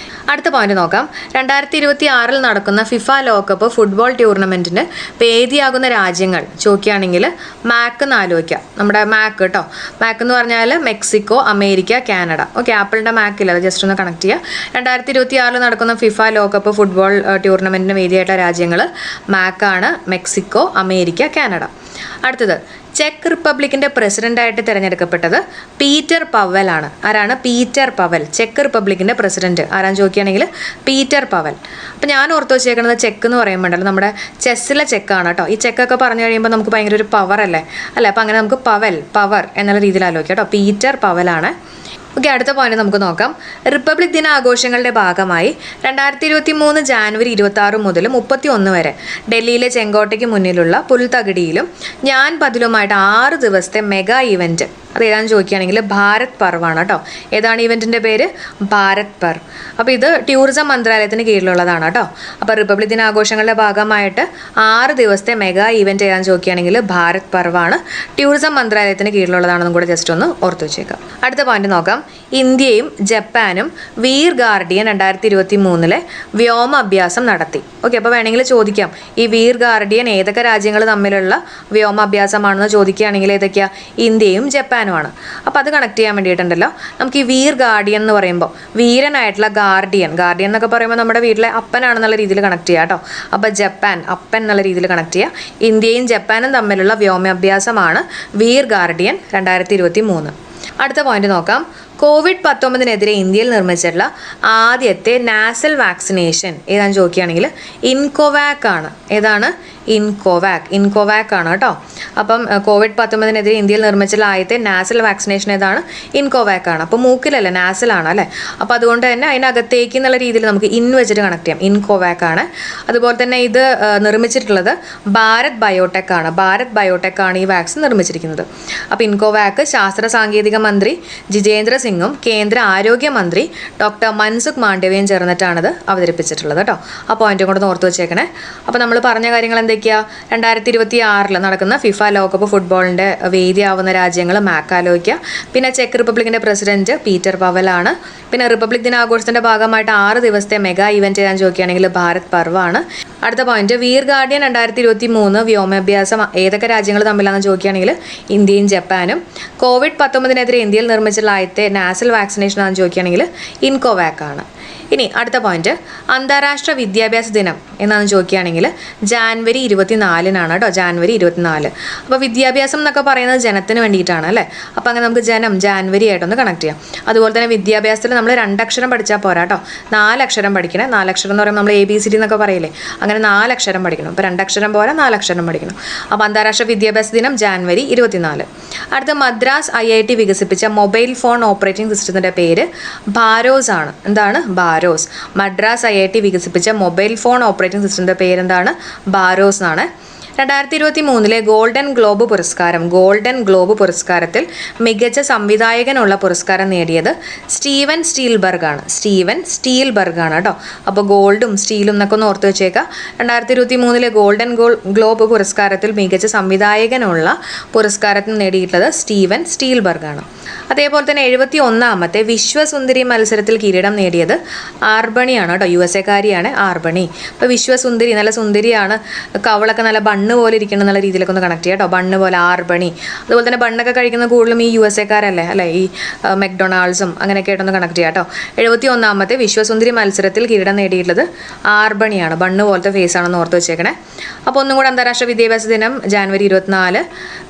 അടുത്ത പോയിന്റ് നോക്കാം, 2026 നടക്കുന്ന ഫിഫ ലോകകപ്പ് ഫുട്ബോൾ ടൂർണമെൻറ്റിന് വേദിയാകുന്ന രാജ്യങ്ങൾ ചോദിക്കുകയാണെങ്കിൽ മാക്ക് എന്ന് ആലോചിക്കാം. നമ്മുടെ മാക്ക് കേട്ടോ. മാക്ക് എന്ന് പറഞ്ഞാൽ മെക്സിക്കോ, അമേരിക്ക, കാനഡ. ഓക്കെ, ആപ്പിളിൻ്റെ മാക്കില്ല, അത് ജസ്റ്റ് ഒന്ന് കണക്ട് ചെയ്യുക. 2026 നടക്കുന്ന ഫിഫ ലോകകപ്പ് ഫുട്ബോൾ ടൂർണമെൻറ്റിന് വേദിയായിട്ടുള്ള രാജ്യങ്ങൾ മാക്കാണ്, മെക്സിക്കോ, അമേരിക്ക, കാനഡ. അടുത്തത്, ചെക്ക് റിപ്പബ്ലിക്കിൻ്റെ പ്രസിഡൻ്റായിട്ട് തിരഞ്ഞെടുക്കപ്പെട്ടത് പീറ്റർ പവൽ ആണ്. ആരാണ്? Peter Pavel. ചെക്ക് റിപ്പബ്ലിക്കിൻ്റെ പ്രസിഡന്റ് ആരാന്ന് ചോദിക്കുകയാണെങ്കിൽ പീറ്റർ പവൽ. അപ്പോൾ ഞാൻ ഓർത്ത് വെച്ചേക്കുന്നത് ചെക്ക് എന്ന് പറയുമ്പോണ്ടല്ലോ നമ്മുടെ ചെസ്സിലെ ചെക്കാണ് കേട്ടോ. ഈ ചെക്കൊക്കെ പറഞ്ഞു കഴിയുമ്പോൾ നമുക്ക് ഭയങ്കര ഒരു പവർ അല്ലേ. അപ്പോൾ അങ്ങനെ നമുക്ക് പവർ എന്നുള്ള രീതിയിൽ ആലോചിക്കാം കേട്ടോ. പീറ്റർ പവലാണ്. ഓക്കെ, അടുത്ത പോയിന്റ് നമുക്ക് നോക്കാം. റിപ്പബ്ലിക് ദിന ആഘോഷങ്ങളുടെ ഭാഗമായി 2023 ജാനുവരി 26 മുതൽ 31 വരെ ഡൽഹിയിലെ ചെങ്കോട്ടയ്ക്ക് മുന്നിലുള്ള പുൽത്തകിടിയിലും ഞാൻ പതിലുമായിട്ട് 6 ദിവസത്തെ മെഗാ ഇവൻറ്റ് അത് ഏതാണെന്ന് ചോദിക്കുകയാണെങ്കിൽ ഭാരത് പർവാണ് കേട്ടോ. ഏതാണ് ഇവൻറ്റിൻ്റെ പേര്? ഭാരത് പർവ്. അപ്പോൾ ഇത് ടൂറിസം മന്ത്രാലയത്തിന് കീഴിലുള്ളതാണ് കേട്ടോ. അപ്പോൾ റിപ്പബ്ലിക് ദിനാഘോഷങ്ങളുടെ ഭാഗമായിട്ട് 6 ദിവസത്തെ മെഗാ ഇവൻറ്റ് ഏതാണെന്ന് ചോദിക്കുകയാണെങ്കിൽ ഭാരത് പർവാണ്. ടൂറിസം മന്ത്രാലയത്തിന് കീഴിലുള്ളതാണെന്നും കൂടെ ജസ്റ്റ് ഒന്ന് ഓർത്ത് വെച്ചേക്കാം. അടുത്ത പോയിന്റ് നോക്കാം. ഇന്ത്യയും ജപ്പാനും വീർ ഗാർഡിയൻ 2023 വ്യോമ അഭ്യാസം നടത്തി. ഓക്കെ, അപ്പോൾ വേണമെങ്കിൽ ചോദിക്കാം ഈ വീർ ഗാർഡിയൻ ഏതൊക്കെ രാജ്യങ്ങൾ തമ്മിലുള്ള വ്യോമ അഭ്യാസമാണെന്ന് ചോദിക്കുകയാണെങ്കിൽ ഏതൊക്കെയാ? ഇന്ത്യയും ജപ്പാനുമാണ്. അപ്പോൾ അത് കണക്ട് ചെയ്യാൻ വേണ്ടിയിട്ടുണ്ടല്ലോ നമുക്ക് ഈ വീർ ഗാർഡിയൻ എന്ന് പറയുമ്പോൾ വീരനായിട്ടുള്ള ഗാർഡിയൻ എന്നൊക്കെ പറയുമ്പോൾ നമ്മുടെ വീട്ടിലെ അപ്പനാണെന്നുള്ള രീതിയിൽ കണക്ട് ചെയ്യുക കേട്ടോ. അപ്പോൾ ജപ്പാൻ അപ്പൻ എന്നുള്ള രീതിയിൽ കണക്ട് ചെയ്യുക. ഇന്ത്യയും ജപ്പാനും തമ്മിലുള്ള വ്യോമാഭ്യാസമാണ് വീർ ഗാർഡിയൻ 2023. അടുത്ത പോയിന്റ് നോക്കാം. COVID-19 ഇന്ത്യയിൽ നിർമ്മിച്ചിട്ടുള്ള ആദ്യത്തെ നാസൽ വാക്സിനേഷൻ ഏതാണെന്ന് ചോദിക്കുകയാണെങ്കിൽ ഇൻകോവാക് ആണ്. ഏതാണ്? ഇൻകോവാക് ആണ് കേട്ടോ. അപ്പം COVID-19 ഇന്ത്യയിൽ നിർമ്മിച്ചിട്ടുള്ള ആദ്യത്തെ നാസൽ വാക്സിനേഷൻ ഏതാണ്? ഇൻകോവാക് ആണ്. അപ്പോൾ മൂക്കിലല്ല, നാസലാണ് അല്ലേ. അപ്പോൾ അതുകൊണ്ട് തന്നെ അതിനകത്തേക്ക് എന്നുള്ള രീതിയിൽ നമുക്ക് വെച്ചിട്ട് കണക്ട് ചെയ്യാം. ഇൻകോവാക് ആണ്. അതുപോലെ തന്നെ ഇത് നിർമ്മിച്ചിട്ടുള്ളത് ഭാരത് ബയോടെക് ആണ് ഈ വാക്സിൻ നിർമ്മിച്ചിരിക്കുന്നത്. അപ്പോൾ ഇൻകോവാക് ശാസ്ത്ര സാങ്കേതിക മന്ത്രി ജിതേന്ദ്ര സിംഗും കേന്ദ്ര ആരോഗ്യമന്ത്രി ഡോക്ടർ മൻസുഖ് മാണ്ഡവ്യയും ചേർന്നിട്ടാണിത് അവതരിപ്പിച്ചിട്ടുള്ളത് കേട്ടോ. ആ പോയിന്റും കൂടെ ഓർത്ത് വെച്ചേക്കണേ. അപ്പോൾ നമ്മൾ പറഞ്ഞ കാര്യങ്ങൾ എന്തൊക്കെയാണ്? 2026 നടക്കുന്ന ഫിഫ ലോകകപ്പ് ഫുട്ബോളിൻ്റെ വേദിയാവുന്ന രാജ്യങ്ങൾ മാക്കാലോയ്ക്ക, പിന്നെ ചെക്ക് റിപ്പബ്ലിക്കിൻ്റെ പ്രസിഡന്റ് പീറ്റർ പവലാണ്. പിന്നെ റിപ്പബ്ലിക് ദിനാഘോഷത്തിൻ്റെ ഭാഗമായിട്ട് 6 ദിവസത്തെ മെഗാ ഇവൻറ്റ് ചെയ്യാൻ ചോദിക്കുകയാണെങ്കിൽ ഭാരത് പർവാണ്. അടുത്ത പോയിന്റ്, വീർ ഗാർഡിയൻ 2023 വ്യോമാഭ്യാസം ഏതൊക്കെ രാജ്യങ്ങൾ തമ്മിലാണെന്ന് ചോദിക്കുകയാണെങ്കിൽ ഇന്ത്യയും ജപ്പാനും. COVID-19 ഇന്ത്യയിൽ നിർമ്മിച്ചുള്ള ആദ്യത്തെ നാസൽ വാക്സിനേഷൻ ആണെന്ന് ചോദിക്കുകയാണെങ്കിൽ ഇൻകോവാക് ആണ്. ഇനി അടുത്ത പോയിന്റ്, അന്താരാഷ്ട്ര വിദ്യാഭ്യാസ ദിനം എന്നാണ് ചോദിക്കുകയാണെങ്കിൽ ജാനുവരി 24 കേട്ടോ. ജാനുവരി 24. അപ്പോൾ വിദ്യാഭ്യാസം എന്നൊക്കെ പറയുന്നത് ജനത്തിന് വേണ്ടിയിട്ടാണ് അല്ലേ. അപ്പോൾ അങ്ങനെ നമുക്ക് ജാനുവരി ആയിട്ടൊന്ന് കണക്ട് ചെയ്യാം. അതുപോലെ തന്നെ വിദ്യാഭ്യാസത്തിൽ നമ്മൾ 2 അക്ഷരം പഠിച്ചാൽ പോരാ കേട്ടോ. 4 അക്ഷരം പഠിക്കണം. 4 അക്ഷരം എന്ന് പറയുമ്പോൾ നമ്മൾ ABCD എന്നൊക്കെ പറയില്ലേ, അങ്ങനെ 4 അക്ഷരം പഠിക്കണം. അപ്പോൾ 2 അക്ഷരം പോരാ, 4 അക്ഷരം പഠിക്കണം. അപ്പോൾ അന്താരാഷ്ട്ര വിദ്യാഭ്യാസ ദിനം ജാനുവരി 24. അടുത്ത മദ്രാസ് IIT വികസിപ്പിച്ച മൊബൈൽ ഫോൺ ഓപ്പറേറ്റിംഗ് സിസ്റ്റത്തിൻ്റെ പേര് ബാരോസ് ആണ്. എന്താണ്? ബാരോസ്. മദ്രാസ് IIT വികസിപ്പിച്ച മൊബൈൽ ഫോൺ ഓപ്പറേറ്റിംഗ് സിസ്റ്റത്തിൻ്റെ പേരെന്താണ്? ബാരോസ് എന്നാണ്. 2023 ഗോൾഡൻ ഗ്ലോബ് പുരസ്കാരത്തിൽ മികച്ച സംവിധായകനുള്ള പുരസ്കാരം നേടിയത് സ്റ്റീവൻ സ്റ്റീൽബർഗ് ആണ് കേട്ടോ. അപ്പോൾ ഗോൾഡും സ്റ്റീലും എന്നൊക്കെ ഒന്ന് ഓർത്ത് വെച്ചേക്കാം. 2023 ഗോൾഡൻ ഗ്ലോബ് പുരസ്കാരത്തിൽ മികച്ച സംവിധായകനുള്ള പുരസ്കാരത്തിൽ നേടിയിട്ടുള്ളത് സ്റ്റീവൻ സ്റ്റീൽബർഗ് ആണ്. അതേപോലെ തന്നെ 71ാമത്തെ വിശ്വസുന്ദരി മത്സരത്തിൽ കിരീടം നേടിയത് ആർബണിയാണ് കേട്ടോ. USA-കാരിയാണ് ആർബണി. അപ്പോൾ വിശ്വസുന്ദരി, നല്ല സുന്ദരിയാണ്, കവളൊക്കെ നല്ല ബണ്ണ് പോലെ ഇരിക്കണം എന്നുള്ള രീതിയിലൊക്കെ ഒന്ന് കണക്ട് ചെയ്യാം കേട്ടോ. ബണ്ണ് പോലെ ആർബണി. അതുപോലെ തന്നെ ബണ്ണൊക്കെ കഴിക്കുന്ന കൂടുതലും ഈ USA-കാരല്ലേ അല്ലേ, ഈ മെക്ഡൊണാൾഡ്സും അങ്ങനെയൊക്കെ ആയിട്ടൊന്ന് കണക്ട് ചെയ്യാം കേട്ടോ. 71ാമത്തെ വിശ്വസുന്ദരി മത്സരത്തിൽ കിരീടം നേടിയിട്ടുള്ളത് ആർബണിയാണ്. ബണ്ണ് പോലത്തെ ഫേസ് ആണെന്ന് ഓർത്ത് വെച്ചേക്കണേ. അപ്പോൾ ഒന്നും കൂടെ അന്താരാഷ്ട്ര വിദ്യാഭ്യാസ ദിനം ജാനുവരി 24.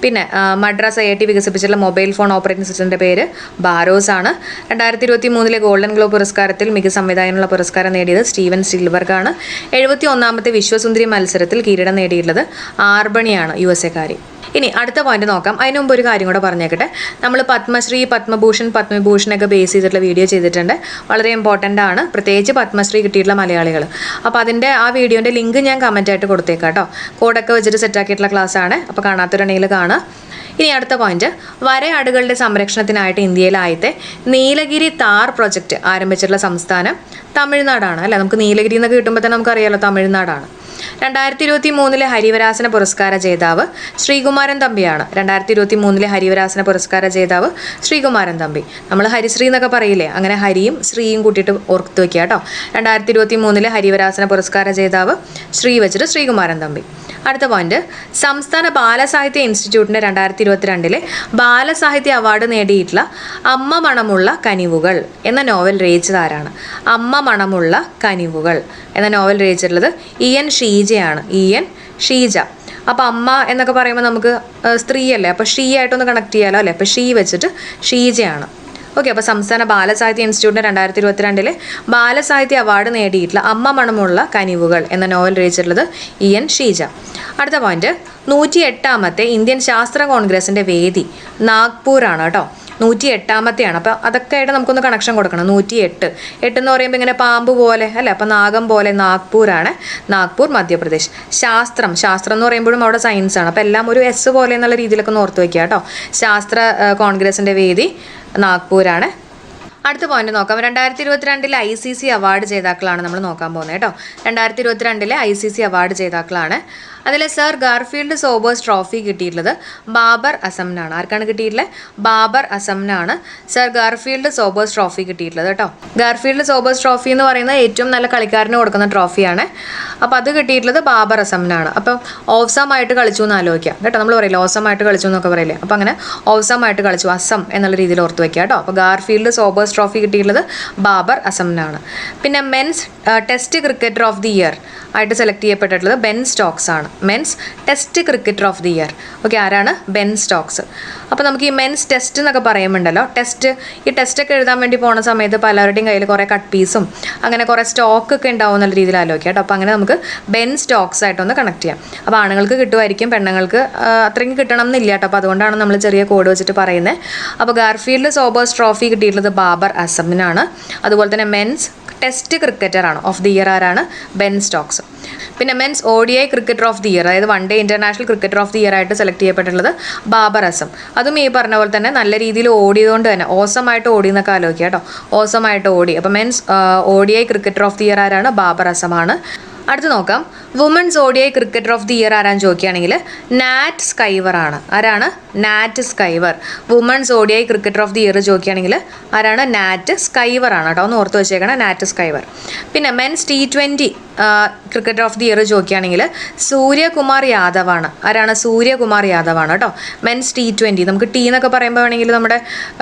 പിന്നെ മദ്രാസ് IIT വികസിപ്പിച്ചിട്ടുള്ള മൊബൈൽ ഫോൺ ഓപ്പറേറ്റിംഗ് സിസ്റ്റത്തിൻ്റെ പേര് ബാരോസ് ആണ്. 2023 ഗോൾഡൻ ഗ്ലോബ് പുരസ്കാരത്തിൽ മികച്ച സംവിധായകനുള്ള പുരസ്കാരം നേടിയത് സ്റ്റീവൻ സ്റ്റീൽബർഗ് ആണ്. 71ാമത്തെ വിശ്വസുന്ദരി മത്സരത്തിൽ കിരീടം നേടിയിട്ടുള്ളത് ആർബണിയാണ്, USA-കാരി. ഇനി അടുത്ത പോയിന്റ് നോക്കാം. അതിന് മുമ്പ് ഒരു കാര്യം കൂടെ പറഞ്ഞേക്കട്ടെ. നമ്മൾ പത്മശ്രീ, പത്മഭൂഷണൊക്കെ ബേസ് ചെയ്തിട്ടുള്ള വീഡിയോ ചെയ്തിട്ടുണ്ട്. വളരെ ഇമ്പോർട്ടൻ്റ് ആണ്, പ്രത്യേകിച്ച് പത്മശ്രീ കിട്ടിയിട്ടുള്ള മലയാളികൾ. അപ്പോൾ അതിൻ്റെ ആ വീഡിയോൻ്റെ ലിങ്ക് ഞാൻ കമൻറ്റായിട്ട് കൊടുത്തേക്കാം കേട്ടോ. കോഡൊക്കെ വെച്ചിട്ട് സെറ്റാക്കിയിട്ടുള്ള ക്ലാസ് ആണ്. അപ്പോൾ കാണാത്തവരുണ്ടെങ്കിൽ കാണാം. ഇനി അടുത്ത പോയിന്റ്, വരയാടുകളുടെ സംരക്ഷണത്തിനായിട്ട് ഇന്ത്യയിലായത്തെ നീലഗിരി താർ പ്രൊജക്റ്റ് ആരംഭിച്ചിട്ടുള്ള സംസ്ഥാനം തമിഴ്നാടാണ് അല്ലേ. നമുക്ക് നീലഗിരി എന്നൊക്കെ കിട്ടുമ്പോൾ തന്നെ നമുക്കറിയാലോ തമിഴ്നാടാണ്. 2023 ഹരിവരാസന പുരസ്കാര ജേതാവ് ശ്രീകുമാരൻ തമ്പിയാണ്. 2023 ഹരിവരാസന പുരസ്കാര ജേതാവ് ശ്രീകുമാരൻ തമ്പി. നമ്മൾ ഹരിശ്രീ എന്നൊക്കെ പറയില്ലേ, അങ്ങനെ ഹരിയും ശ്രീയും കൂട്ടിയിട്ട് ഓർത്ത് വയ്ക്കുക കേട്ടോ. 2023 ഹരിവരാസന പുരസ്കാര ജേതാവ് ശ്രീ വെച്ചിട്ട് ശ്രീകുമാരൻ തമ്പി. അടുത്ത പോയിന്റ്, സംസ്ഥാന ബാലസാഹിത്യ ഇൻസ്റ്റിറ്റ്യൂട്ടിൻ്റെ 2022 ബാലസാഹിത്യ അവാർഡ് നേടിയിട്ടുള്ള അമ്മ മണമുള്ള കനിവുകൾ എന്ന നോവൽ രചിച്ചതാരാണ്? അമ്മ മണമുള്ള കനിവുകൾ എന്ന നോവൽ രചിച്ചിട്ടുള്ളത് EN ഷീജയാണ്. EN ഷീജ. അപ്പോൾ അമ്മ എന്നൊക്കെ പറയുമ്പോൾ നമുക്ക് സ്ത്രീയല്ലേ, അപ്പോൾ ഷീ ആയിട്ടൊന്ന് കണക്ട് ചെയ്യാലോ അല്ലേ. അപ്പോൾ ഷീ വെച്ചിട്ട് ഷീജയാണ്. ഓക്കെ, അപ്പോൾ സംസ്ഥാന ബാലസാഹിത്യ ഇൻസ്റ്റിറ്റ്യൂട്ടിൻ്റെ 2022 ബാലസാഹിത്യ അവാർഡ് നേടിയിട്ടുള്ള അമ്മ മണമുള്ള കനിവുകൾ എന്ന നോവൽ രചിച്ചിട്ടുള്ളത് EN ഷീജ. അടുത്ത പോയിന്റ്, 108ാമത്തെ ഇന്ത്യൻ ശാസ്ത്ര കോൺഗ്രസിൻ്റെ വേദി നാഗ്പൂരാണ് കേട്ടോ. 108ാമത്തെയാണ്. അപ്പോൾ അതൊക്കെ ആയിട്ട് നമുക്കൊന്ന് കണക്ഷൻ കൊടുക്കണം. 108 എന്ന് പറയുമ്പോൾ ഇങ്ങനെ പാമ്പ് പോലെ അല്ലേ, അപ്പോൾ നാഗം പോലെ നാഗ്പൂരാണ്, നാഗ്പൂർ മധ്യപ്രദേശ്. ശാസ്ത്രം എന്ന് പറയുമ്പോഴും അവിടെ സയൻസ് ആണ്. അപ്പോൾ എല്ലാം ഒരു എസ് പോലെ എന്നുള്ള രീതിയിലൊക്കെ ഒന്ന് ഓർത്ത് വയ്ക്കുക കേട്ടോ. ശാസ്ത്ര കോൺഗ്രസിൻ്റെ വേദി നാഗ്പൂരാണ്. അടുത്ത പോയിന്റ് നോക്കാം. 2022 ICC അവാർഡ് ജേതാക്കളാണ് നമ്മൾ നോക്കാൻ പോകുന്നത് കേട്ടോ. 2022 ICC അവാർഡ് ജേതാക്കളാണ്. അതിൽ സർ ഗാർഫീൽഡ് സോബേഴ്സ് ട്രോഫി കിട്ടിയിട്ടുള്ളത് ബാബർ അസമിനാണ്. ആർക്കാണ് കിട്ടിയിട്ടുള്ളത്? ബാബർ അസമിനാണ് സർ ഗാർഫീൽഡ് സോബേഴ്സ് ട്രോഫി കിട്ടിയിട്ടുള്ളത് കേട്ടോ. ഗാർഫീൽഡ് സോബേഴ്സ് ട്രോഫി എന്ന് പറയുന്നത് ഏറ്റവും നല്ല കളിക്കാരന് കൊടുക്കുന്ന ട്രോഫിയാണ്. അപ്പോൾ അത് കിട്ടിയിട്ടുള്ളത് ബാബർ അസമിനാണ്. അപ്പം ഓവ്സമായിട്ട് കളിച്ചു എന്ന് ആലോചിക്കുക കേട്ടോ. നമ്മൾ പറയില്ലേ ഓവ്സമായിട്ട് കളിച്ചു എന്നൊക്കെ പറയില്ലേ, അപ്പോൾ അങ്ങനെ ഓവ്സമായിട്ട് കളിച്ചു അസം എന്നുള്ള രീതിയിൽ ഓർത്ത് വയ്ക്കുക കേട്ടോ. അപ്പോൾ ഗാർഫീൽഡ് സോബേഴ്സ് ട്രോഫി കിട്ടിയിട്ടുള്ളത് ബാബർ അസമിനാണ്. പിന്നെ men's test cricketer of the year ആയിട്ട് സെലക്ട് ചെയ്യപ്പെട്ടിട്ടുള്ളത് ബെൻ സ്റ്റോക്സ് ആണ്. Men's test cricketer of the year. Okay, ആരാണ്? Ben Stokes. അപ്പോൾ നമുക്ക് ഈ മെൻസ് ടെസ്റ്റ് എന്നൊക്കെ പറയുന്നുണ്ടല്ലോ, ഈ ടെസ്റ്റൊക്കെ എഴുതാൻ വേണ്ടി പോകുന്ന സമയത്ത് പലരുടെയും കയ്യിൽ കുറേ കട്ട് പീസും അങ്ങനെ കുറേ സ്റ്റോക്കൊക്കെ ഉണ്ടാവും എന്നുള്ള രീതിയിൽ ആലോചിക്കാം കേട്ടോ. അപ്പോൾ അങ്ങനെ നമുക്ക് ബെൻ സ്റ്റോക്സ് ആയിട്ടൊന്ന് കണക്ട് ചെയ്യാം. അപ്പോൾ ആണുങ്ങൾക്ക് കിട്ടുമായിരിക്കും, പെണ്ണുങ്ങൾക്ക് അത്രയും കിട്ടണം എന്നില്ല കേട്ടോ. അപ്പോൾ അതുകൊണ്ടാണ് നമ്മൾ ചെറിയ കോഡ് വെച്ചിട്ട് പറയുന്നത്. അപ്പോൾ ഗാർഫീൽഡ് സോബേഴ്സ് ട്രോഫി കിട്ടിയിട്ടുള്ളത് ബാബർ അസമിനാണ്. അതുപോലെ തന്നെ മെൻസ് ടെസ്റ്റ് ക്രിക്കറ്ററാണ് ഓഫ് ദി ഇയർ ആരാണ്? Ben Stokes. പിന്നെ men's ODI cricketer of the year, അതായത് one day international cricketer of the year ആയിട്ട് സെലക്ട് ചെയ്യപ്പെട്ടിട്ടുള്ളത് ബാബർ അസം. അതും ഈ പറഞ്ഞ പോലെ തന്നെ നല്ല രീതിയിൽ ഓടിയതുകൊണ്ട് തന്നെ ഓസമായിട്ട് ഓടി എന്നൊക്കെ ആലോചിക്കുക കേട്ടോ. ഓസമായിട്ട് ഓടി. അപ്പോൾ men's ODI cricketer of the year ആരാണ്? ബാബർ അസമാണ്. അടുത്ത് നോക്കാം. Women's ODI cricketer of the year ആരാന്ന് ചോദിക്കുകയാണെങ്കിൽ നാറ്റ് സ്കൈവർ ആണ്. ആരാണ്? Nat Sciver. Women's ODI cricketer of the year ചോദിക്കുകയാണെങ്കിൽ ആരാണ്? നാറ്റ് സ്കൈവർ ആണ് കേട്ടോ. ഒന്ന് ഓർത്ത് വെച്ചേക്കണം, നാറ്റ് സ്കൈവർ. പിന്നെ men's T20 cricketer of the year ചോദിക്കുകയാണെങ്കിൽ സൂര്യകുമാർ യാദവ് ആണ്. ആരാണ്? സൂര്യകുമാർ യാദവ് ആണ് കേട്ടോ. മെൻസ് T20 നമുക്ക് ടി എന്നൊക്കെ പറയുമ്പോൾ വേണമെങ്കിൽ നമ്മുടെ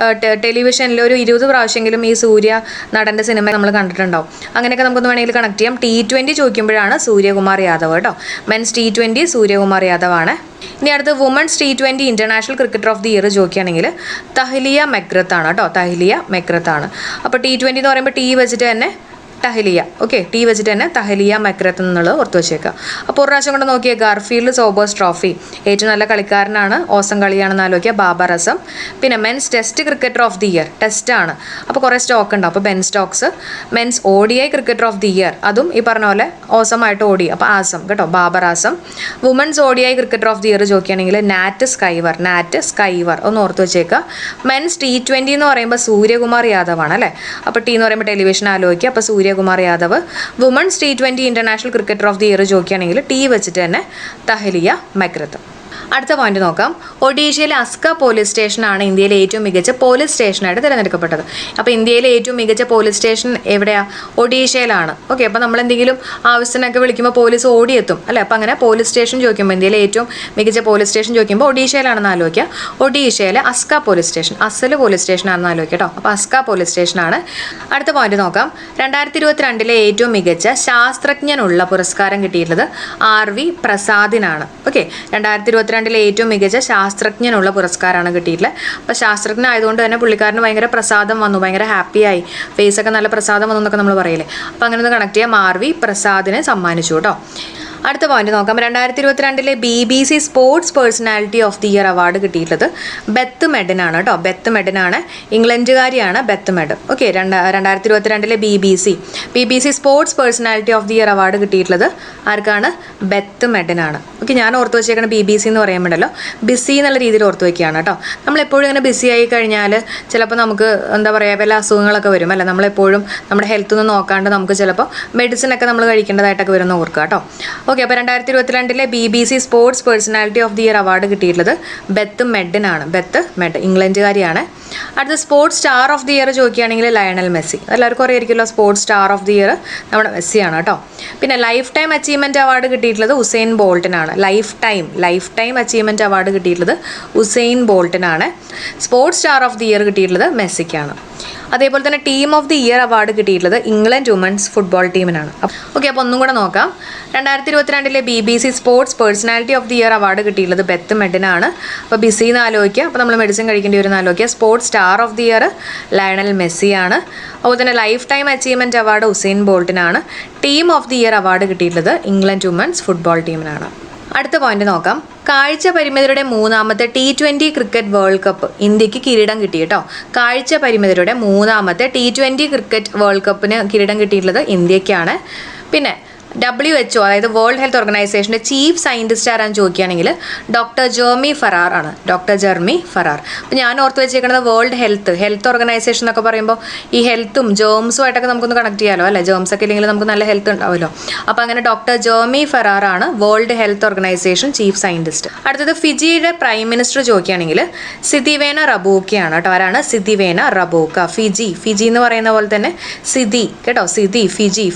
ടെലിവിഷനിൽ ഒരു 20 പ്രാവശ്യമെങ്കിലും ഈ സൂര്യ നടൻ്റെ സിനിമ നമ്മൾ കണ്ടിട്ടുണ്ടാവും. അങ്ങനെയൊക്കെ നമുക്കൊന്ന് വേണമെങ്കിൽ കണക്ട് ചെയ്യാം. T20 ചോദിക്കുമ്പോഴാണ് സൂര്യകുമാർ യാദവ് കേട്ടോ. മെൻസ് T20 സൂര്യകുമാർ യാദവ് ആണ്. ഇനി അടുത്ത് women's T20 international cricketer of the year ചോദിക്കുകയാണെങ്കിൽ തഹ്ലിയ മെക്രത്ത് ആണ് കേട്ടോ. തഹ്ലിയ മെക്രത്ത് ആണ്. അപ്പോൾ T20 എന്ന് പറയുമ്പോൾ ടി വെച്ചിട്ട് തന്നെ തഹ്ലിയ. ഓക്കെ, ടി വെച്ചിട്ട് തന്നെ തഹ്ലിയ മെക്രത്ത് എന്നുള്ളത് ഓർത്ത് വെച്ചേക്കുക. അപ്പോൾ ഒരു പ്രാവശ്യം കൊണ്ട് നോക്കിയാൽ ഗാർഫീൽഡ് സോബേഴ്സ് ട്രോഫി ഏറ്റവും നല്ല കളിക്കാരനാണ്, ഓസം കളിയാണെന്ന് ആലോചിക്കുക, ബാബർ അസം. പിന്നെ men's test cricketer of the year, test ആണ്. അപ്പോൾ കുറേ സ്റ്റോക്ക് ഉണ്ടാവും. അപ്പോൾ Ben Stokes. Men's ODI cricketer of the year, അതും ഈ പറഞ്ഞ പോലെ ഓസമായിട്ട് ഓടി. അപ്പോൾ ആസം കേട്ടോ, Babar Azam. Women's ODI cricketer of the year ചോദിക്കുകയാണെങ്കിൽ നാറ്റ് സ്കൈവർ ഒന്ന് ഓർത്ത് വെച്ചേക്കുക. മെൻസ് T20 എന്ന് പറയുമ്പോൾ സൂര്യകുമാർ യാദവ് ആണ് അല്ലേ. അപ്പോൾ ടി എന്ന് പറയുമ്പോൾ ടെലിവിഷൻ ആലോചിക്കുക. അപ്പോൾ Suryakumar Yadav. Women's T20 international cricketer of the year ചോദിക്കുകയാണെങ്കിൽ ടി വെച്ചിട്ട് തന്നെ തഹ്ലിയ മെക്രത്ത്. അടുത്ത പോയിന്റ് നോക്കാം. ഒഡീഷയിലെ അസ്ക പോലീസ് സ്റ്റേഷനാണ് ഇന്ത്യയിലെ ഏറ്റവും മികച്ച പോലീസ് സ്റ്റേഷനായിട്ട് തിരഞ്ഞെടുക്കപ്പെട്ടത്. അപ്പോൾ ഇന്ത്യയിലെ ഏറ്റവും മികച്ച പോലീസ് സ്റ്റേഷൻ എവിടെയാണ്? ഒഡീഷയിലാണ്. ഓക്കെ, അപ്പോൾ നമ്മൾ എന്തെങ്കിലും ആവശ്യത്തിനൊക്കെ വിളിക്കുമ്പോൾ പോലീസ് ഓടിയെത്തും അല്ലേ. അപ്പോൾ അങ്ങനെ പോലീസ് സ്റ്റേഷൻ ചോദിക്കുമ്പോൾ ഇന്ത്യയിലെ ഏറ്റവും മികച്ച പോലീസ് സ്റ്റേഷൻ ചോദിക്കുമ്പോൾ ഒഡീഷയിലാണെന്ന് ആലോചിക്കുക. ഒഡീഷയിലെ അസ്ക പോലീസ് സ്റ്റേഷൻ, അസൽ പോലീസ് സ്റ്റേഷനാണെന്ന് ആലോചിക്കുക കേട്ടോ. അപ്പോൾ അസ്ക പോലീസ് സ്റ്റേഷനാണ്. അടുത്ത പോയിന്റ് നോക്കാം. 2022 ഏറ്റവും മികച്ച ശാസ്ത്രജ്ഞനുള്ള പുരസ്കാരം കിട്ടിയിട്ടുള്ളത് RV പ്രസാദിനാണ്. ഓക്കെ, 2022 ഏറ്റവും മികച്ച ശാസ്ത്രജ്ഞനുള്ള പുരസ്കാരമാണ് കിട്ടിയിട്ടുള്ളത്. അപ്പോൾ ശാസ്ത്രജ്ഞൻ ആയതുകൊണ്ട് തന്നെ പുള്ളിക്കാരന് ഭയങ്കര പ്രസാദം വന്നു, ഭയങ്കര ഹാപ്പിയായി, ഫേസൊക്കെ നല്ല പ്രസാദം വന്നു എന്നൊക്കെ നമ്മൾ പറയില്ലേ. അപ്പോൾ അങ്ങനെ ഒന്ന് കണക്ട് ചെയ്യാം. RV പ്രസാദിനെ സമ്മാനിച്ചു കേട്ടോ. അടുത്ത പോയിന്റ് നോക്കാം. 2022 BBC sports personality of the year award കിട്ടിയിട്ടുള്ളത് ബെത്ത് മെഡിനാണ് കേട്ടോ. ബെത്ത് മെഡിനാണ്, ഇംഗ്ലണ്ടുകാരിയാണ് Beth Mead. Okay, 2022 BBC sports personality of the year award കിട്ടിയിട്ടുള്ളത് ആർക്കാണ്? ബെത്ത് മെഡിനാണ്. ഓക്കെ, ഞാൻ ഓർത്ത് വെച്ചേക്കണം BBC എന്ന് പറയുമ്പോഴല്ലോ ബിസി എന്നുള്ള രീതിയിൽ ഓർത്ത് വയ്ക്കുകയാണ് കേട്ടോ. നമ്മളെപ്പോഴും ഇങ്ങനെ ബിസി ആയി കഴിഞ്ഞാൽ ചിലപ്പോൾ നമുക്ക് എന്താ പറയുക വല്ല അസുഖങ്ങളൊക്കെ വരും അല്ലേ. നമ്മളെപ്പോഴും നമ്മുടെ ഹെൽത്ത് ഒന്നും നോക്കാണ്ട് നമുക്ക് ചിലപ്പോൾ മെഡിസിനൊക്കെ നമ്മൾ കഴിക്കേണ്ടതായിട്ടൊക്കെ വരുമെന്ന് ഓർക്കുക കേട്ടോ. ഓക്കെ, അപ്പോൾ 2022 BBC sports personality of the year award കിട്ടിയിട്ടുള്ളത് ബെത്ത് മെഡിനാണ്. ബെത്ത് മെഡ് ഇംഗ്ലണ്ടുകാരിയാണ്. അടുത്ത sports star of the year ചോദിക്കുകയാണെങ്കിൽ ലയണൽ മെസ്സി. എല്ലാവർക്കും അറിയായിരിക്കുമല്ലോ sports star of the year നമ്മുടെ മെസ്സിയാണ് കേട്ടോ. പിന്നെ ലൈഫ് ടൈം അച്ചീവ്മെൻറ്റ് അവാർഡ് കിട്ടിയിട്ടുള്ളത് ഉസൈൻ ബോൾട്ടിനാണ്. ലൈഫ് ടൈം അച്ചീവ്മെൻറ്റ് അവാർഡ് കിട്ടിയിട്ടുള്ളത് ഉസൈൻ ബോൾട്ടിനാണ്. Sports star of the year കിട്ടിയിട്ടുള്ളത് മെസ്സിക്കാണ്. അതേപോലെ തന്നെ team of the year award കിട്ടിയിട്ടുള്ളത് ഇംഗ്ലണ്ട് വുമൻസ് ഫുട്ബോൾ ടീമിനാണ്. ഓക്കെ, അപ്പോൾ ഒന്നും കൂടെ നോക്കാം. 2022 BBC sports personality of the year award കിട്ടിയിട്ടുള്ളത് ബെത്ത് മെഡിനാണ്. അപ്പോൾ ബിസി എന്ന് ആലോചിക്കുക. അപ്പോൾ നമ്മൾ മെഡിസിൻ കഴിക്കേണ്ടി വരുന്ന ആലോചിക്കുക. Sports star of the year Lionel മെസ്സിയാണ്. അതുപോലെ തന്നെ lifetime achievement award Usain ബോൾട്ടിനാണ്. Team of the year award കിട്ടിയിട്ടുള്ളത് ഇംഗ്ലണ്ട് വുമൻസ് ഫുട്ബോൾ ടീമിനാണ്. അടുത്ത പോയിന്റ് നോക്കാം. കാഴ്ച പരിമിതരുടെ മൂന്നാമത്തെ T20 ക്രിക്കറ്റ് വേൾഡ് കപ്പ് ഇന്ത്യക്ക് കിരീടം കിട്ടി കേട്ടോ. കാഴ്ച പരിമിതരുടെ മൂന്നാമത്തെ T20 ക്രിക്കറ്റ് വേൾഡ് കപ്പിന് കിരീടം കിട്ടിയിട്ടുള്ളത് ഇന്ത്യക്കാണ്. പിന്നെ WHO അതായത് വേൾഡ് ഹെൽത്ത് ഓർഗനൈസേഷൻ്റെ ചീഫ് സയൻറ്റിസ്റ്റ് ആരാന്ന് ചോദിക്കുകയാണെങ്കിൽ ഡോക്ടർ ജെർമി ഫറാർ ആണ്. Doctor Jeremy Farrar. അപ്പോൾ ഞാൻ ഓർത്ത് വെച്ചേക്കുന്നത് വേൾഡ് ഹെൽത്ത് ഓർഗനൈസേഷൻ എന്നൊക്കെ പറയുമ്പോൾ ഈ ഹെൽത്തും ജേംസും ആയിട്ടൊക്കെ നമുക്കൊന്ന് കണക്ട് ചെയ്യാമല്ലോ അല്ലേ. ജേംസ് ഒക്കെ ഇല്ലെങ്കിൽ നമുക്ക് നല്ല ഹെൽത്ത് ഉണ്ടാവുമല്ലോ. അപ്പോൾ അങ്ങനെ ഡോക്ടർ ജെർമി ഫറാർ ആണ് world health organisation chief scientist. അടുത്തത് ഫിജിയുടെ പ്രൈം മിനിസ്റ്റർ ചോദിക്കുകയാണെങ്കിൽ സിദിവേന റബൂക്കയാണ് കേട്ടോ. ആരാണ്? സിദിവേന റബൂക്ക. ഫിജി എന്ന് പറയുന്ന പോലെ തന്നെ സിദി കേട്ടോ.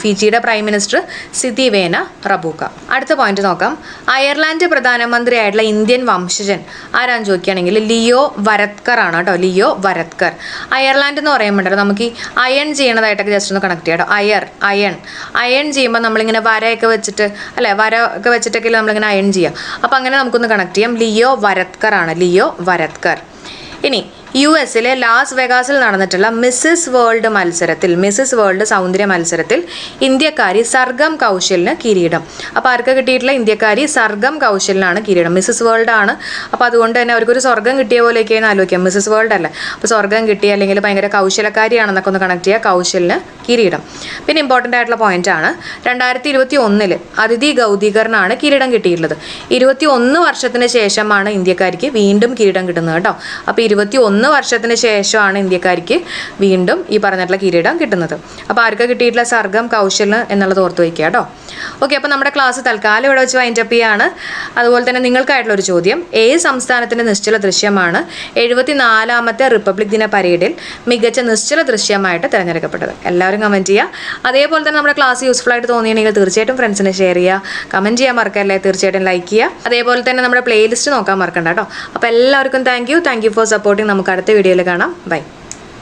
ഫിജിയുടെ പ്രൈം മിനിസ്റ്റർ സിദിവേന റബൂക്ക. അടുത്ത പോയിന്റ് നോക്കാം. അയർലാൻഡ് പ്രധാനമന്ത്രിയായിട്ടുള്ള ഇന്ത്യൻ വംശജൻ ആരാന്ന് ചോദിക്കുകയാണെങ്കിൽ ലിയോ വരത്കർ ആണ് കേട്ടോ. ലിയോ വരത്കർ. അയർലാൻഡ് എന്ന് പറയുമ്പോണ്ടല്ലോ നമുക്ക് ഈ അയൺ ചെയ്യണതായിട്ടൊക്കെ ജസ്റ്റ് ഒന്ന് കണക്ട് ചെയ്യാം കേട്ടോ. അയൺ ചെയ്യുമ്പോൾ നമ്മളിങ്ങനെ വരയൊക്കെ വെച്ചിട്ട് അല്ലെ, വര ഒക്കെ വെച്ചിട്ടൊക്കെ നമ്മളിങ്ങനെ അയൺ ചെയ്യാം. അപ്പോൾ അങ്ങനെ നമുക്കൊന്ന് കണക്ട് ചെയ്യാം. ലിയോ വരത്കർ ആണ്. ലിയോ വരത്കർ. ഇനി US-ലെ ലാസ് വെഗാസിൽ നടന്നിട്ടുള്ള മിസ്സസ് വേൾഡ് സൗന്ദര്യ മത്സരത്തിൽ ഇന്ത്യക്കാരി സർഗം കൗശലിന് കിരീടം. അപ്പോൾ ആർക്ക് കിട്ടിയിട്ടുള്ള? ഇന്ത്യക്കാരി സർഗം കൗശലിനാണ് കിരീടം. മിസ്സസ് വേൾഡ് ആണ്. അപ്പോൾ അതുകൊണ്ട് തന്നെ അവർക്കൊരു സ്വർഗം കിട്ടിയ പോലെയൊക്കെയാണ് ആലോചിക്കാം. മിസ്സസ് വേൾഡ് അല്ലേ, അപ്പോൾ സ്വർഗം കിട്ടിയ അല്ലെങ്കിൽ ഭയങ്കര കൗശലക്കാരിയാണെന്നൊക്കെ ഒന്ന് കണക്ട് ചെയ്യുക. കൗശലിന് കിരീടം. പിന്നെ ഇമ്പോർട്ടൻ്റ് ആയിട്ടുള്ള പോയിന്റ് ആണ് 2021 അതിഥി ഗൗതികറിനാണ് കിരീടം കിട്ടിയിട്ടുള്ളത്. 21 വർഷത്തിന് ശേഷമാണ് ഇന്ത്യക്കാരിക്ക് വീണ്ടും കിരീടം കിട്ടുന്നത് കേട്ടോ. അപ്പോൾ 21 വർഷത്തിന് ശേഷമാണ് ഇന്ത്യക്കാരിക്ക് വീണ്ടും ഈ പറഞ്ഞിട്ടുള്ള കിരീടം കിട്ടുന്നത്. അപ്പോൾ ആർക്ക് കിട്ടിയിട്ടുള്ള? സർഗം കൗശലിന് എന്നുള്ളത് ഓർത്ത് വയ്ക്കുക കേട്ടോ. ഓക്കെ, അപ്പോൾ നമ്മുടെ ക്ലാസ് തൽക്കാലം ഇവിടെ വെച്ച് വൈൻഡപ്പ് ചെയ്യാണ്. അതുപോലെ തന്നെ നിങ്ങൾക്കായിട്ടുള്ള ഒരു ചോദ്യം: ഏത് സംസ്ഥാനത്തിൻ്റെ നിശ്ചല ദൃശ്യമാണ് 74ാമത്തെ റിപ്പബ്ലിക് ദിന പരേഡിൽ മികച്ച നിശ്ചല ദൃശ്യമായിട്ട് തിരഞ്ഞെടുക്കപ്പെട്ടത്? എല്ലാവരും കമൻറ്റ് ചെയ്യുക. അതേപോലെ തന്നെ നമ്മുടെ ക്ലാസ് യൂസ്ഫുൾ ആയിട്ട് തോന്നിയിട്ടുണ്ടെങ്കിൽ തീർച്ചയായിട്ടും ഫ്രണ്ട്സിനെ ഷെയർ ചെയ്യുക. കമൻറ്റ് ചെയ്യാൻ മറക്കല്ലേ, തീർച്ചയായിട്ടും ലൈക്ക് ചെയ്യുക. അതേപോലെ തന്നെ നമ്മുടെ പ്ലേലിസ്റ്റ് നോക്കാൻ മറക്കണ്ട കേട്ടോ. അപ്പോൾ എല്ലാവർക്കും താങ്ക് യു ഫോർ സപ്പോർട്ടിങ്. നമുക്ക് അടുത്ത വീഡിയോയിൽ കാണാം. ബൈ.